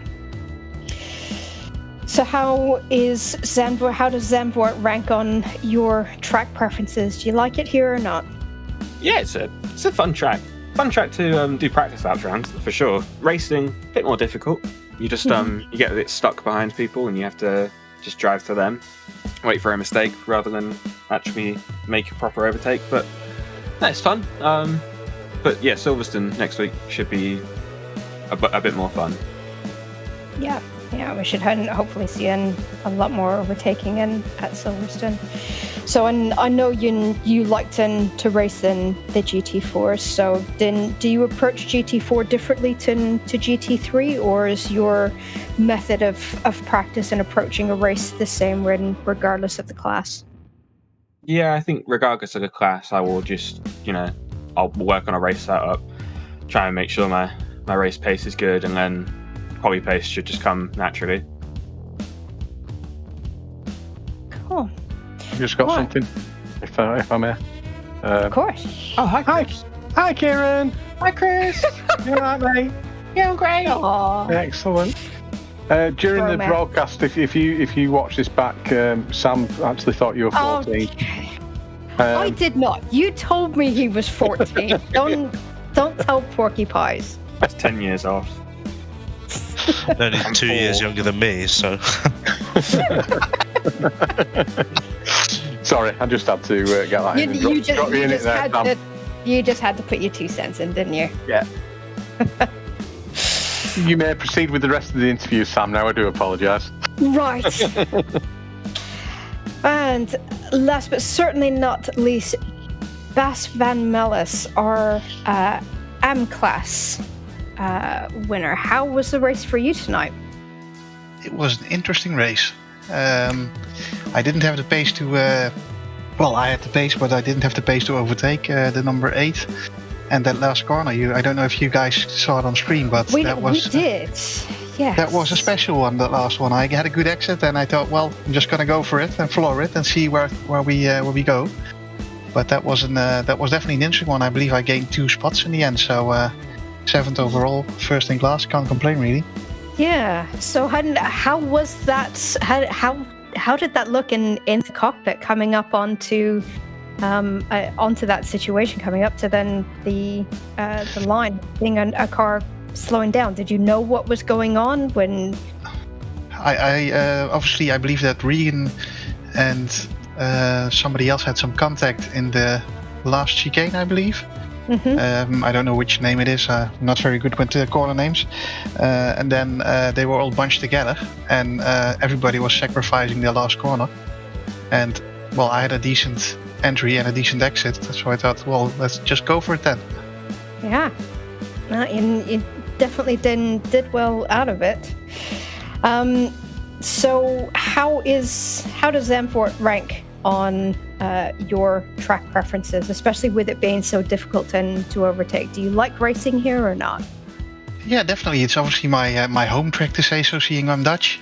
So how does Zandvoort rank on your track preferences? Do you like it here or not? Yeah, it's a fun track. Fun track to do practice laps around, for sure. Racing, a bit more difficult. You just you get a bit stuck behind people, and you have to just drive to them, wait for a mistake rather than actually make a proper overtake. But it's fun. But yeah, Silverstone next week should be a bit more fun. Yeah, we should hopefully see a lot more overtaking at Silverstone. So, and I know you like to race in the GT4. So, then do you approach GT4 differently to GT3, or is your method of practice and approaching a race the same regardless of the class? Yeah, I think regardless of the class, I will just I'll work on a race setup, try and make sure my race pace is good, and then hobby pace should just come naturally. Cool. I've just got something, if I may. Of course. Oh, hi, Chris. Hi, Kieran. Hi, Chris. You all right, mate? Yeah, I'm great. Aww. Excellent. During the broadcast, if you watch this back, Sam actually thought you were 14. I did not. You told me he was 14. Don't tell Porky Pies. That's 10 years off. Only 2 years younger than me, so. Sorry, I just had to get that in. You just had to put your 2 cents in, didn't you? Yeah. You may proceed with the rest of the interview, Sam. Now I do apologise. Right. And last but certainly not least, Bas van Mellis, our M-Class winner. How was the race for you tonight? It was an interesting race. I didn't have the pace to... I had the pace, but I didn't have the pace to overtake the number 8. And that last corner, I don't know if you guys saw it on stream, but we did. Yeah. That was a special one, that last one. I had a good exit, and I thought, well, I'm just gonna go for it and floor it and see where we go. But that was definitely an interesting one. I believe I gained 2 spots in the end, so 7th overall, first in class. Can't complain really. Yeah. So how was that? How did that look in the cockpit coming up onto that situation, coming up to then the line, being a car slowing down? Did you know what was going on when? I obviously I believe that Regan and somebody else had some contact in the last chicane, I believe. Mm-hmm. I don't know which name it is. I'm not very good with the corner names. And then they were all bunched together, and everybody was sacrificing their last corner. And well, I had a decent entry and a decent exit, so I thought, well, let's just go for it then. Yeah, you definitely did well out of it. So how does Zandvoort rank on your track preferences, especially with it being so difficult to overtake? Do you like racing here or not? Yeah, definitely. It's obviously my home track, to say so, seeing I'm Dutch.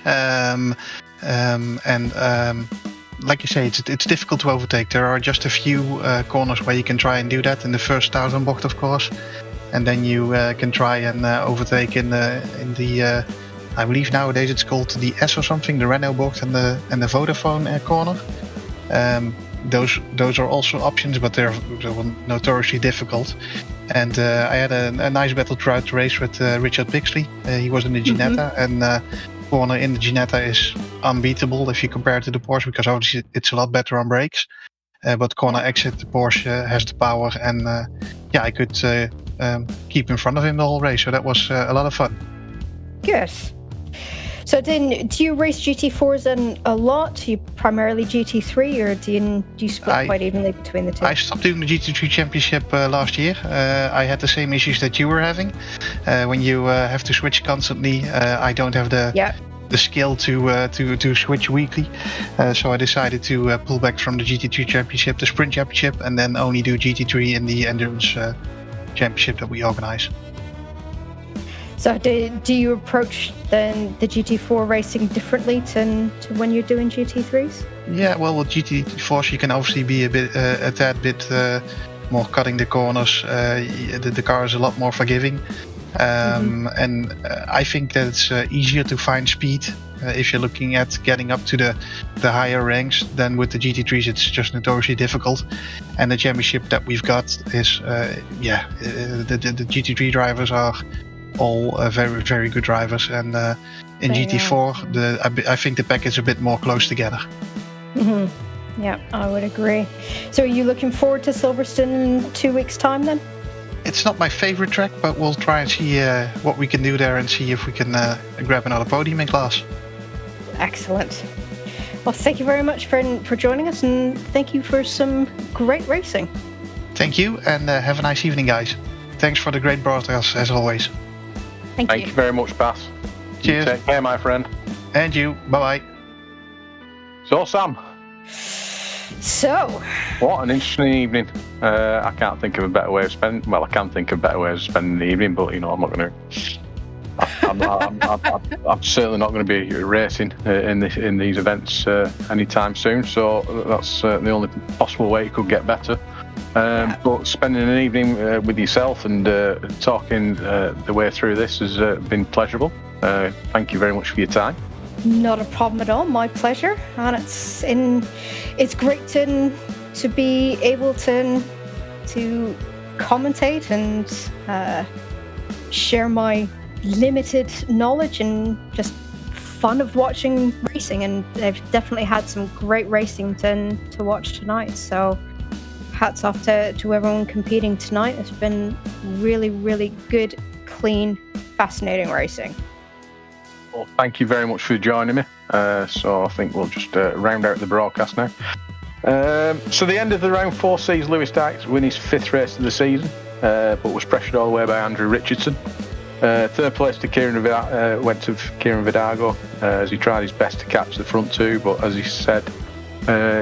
Like you say, it's difficult to overtake. There are just a few corners where you can try and do that in the first 1000 bocht, of course, and then you can try and overtake in the I believe nowadays it's called the S or something, the Renault box and the Vodafone corner. Those are also options, but they're notoriously difficult. And I had a nice battle throughout the race with Richard Pixley. He was in the Ginetta, and corner in the Ginetta is unbeatable if you compare it to the Porsche, because obviously it's a lot better on brakes. But corner exit, the Porsche has the power, and I could keep in front of him the whole race. So that was a lot of fun. Good. So then, do you race GT4s then a lot? Are you primarily GT3, or do you split quite evenly between the two? I stopped doing the GT3 Championship last year. I had the same issues that you were having. When you have to switch constantly, I don't have the skill to switch weekly. So I decided to pull back from the GT3 Championship, the Sprint Championship, and then only do GT3 in the Endurance Championship that we organize. So do you approach then the GT4 racing differently to when you're doing GT3s? Yeah, well, with GT4s you can obviously be a tad bit more cutting the corners. The car is a lot more forgiving. And I think that it's easier to find speed if you're looking at getting up to the higher ranks than with the GT3s. It's just notoriously difficult. And the championship that we've got is, the GT3 drivers are all very, very good drivers. And in GT4, I think the pack is a bit more close together. Mm-hmm. Yeah, I would agree. So are you looking forward to Silverstone in 2 weeks' time then? It's not my favorite track, but we'll try and see what we can do there and see if we can grab another podium in class. Excellent. Well, thank you very much for joining us, and thank you for some great racing. Thank you, and have a nice evening, guys. Thanks for the great broadcast, as always. Thank you very much, Bass. Cheers. You take care, my friend. And you. Bye-bye. So, Sam. So. What an interesting evening. I can't think of a better way of spending. Well, I can think of better ways of spending the evening, but I'm not going to. I'm certainly not going to be racing in these events anytime soon. So that's the only possible way it could get better. But spending an evening with yourself and talking the way through this has been pleasurable. Thank you very much for your time. Not a problem at all. My pleasure. And it's great to be able to commentate and share my limited knowledge and just fun of watching racing. And they've definitely had some great racing to watch tonight. So hats off to everyone competing tonight. It's been really, really good, clean, fascinating racing. Well, thank you very much for joining me. So I think we'll just round out the broadcast now. So the end of the round 4 sees Lewis Dykes win his 5th race of the season, but was pressured all the way by Andrew Richardson. 3rd place to went to Kieran Vidago as he tried his best to catch the front 2, but as he said,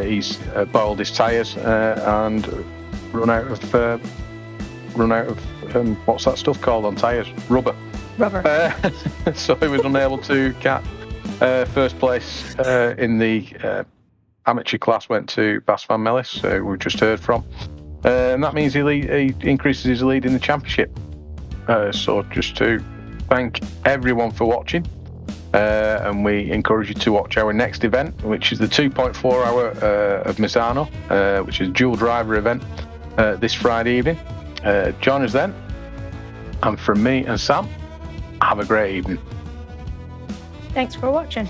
he's boiled his tyres and run out of what's that stuff called on tyres? Rubber. So he was unable to catch. 1st place in the amateur class went to Bas van Mellis, who we've just heard from, and that means he increases his lead in the championship. So just to thank everyone for watching, and we encourage you to watch our next event, which is the 2.4 hour of Misano, which is a dual driver event this Friday evening. Join us then, and from me and Sam, have a great evening. Thanks for watching.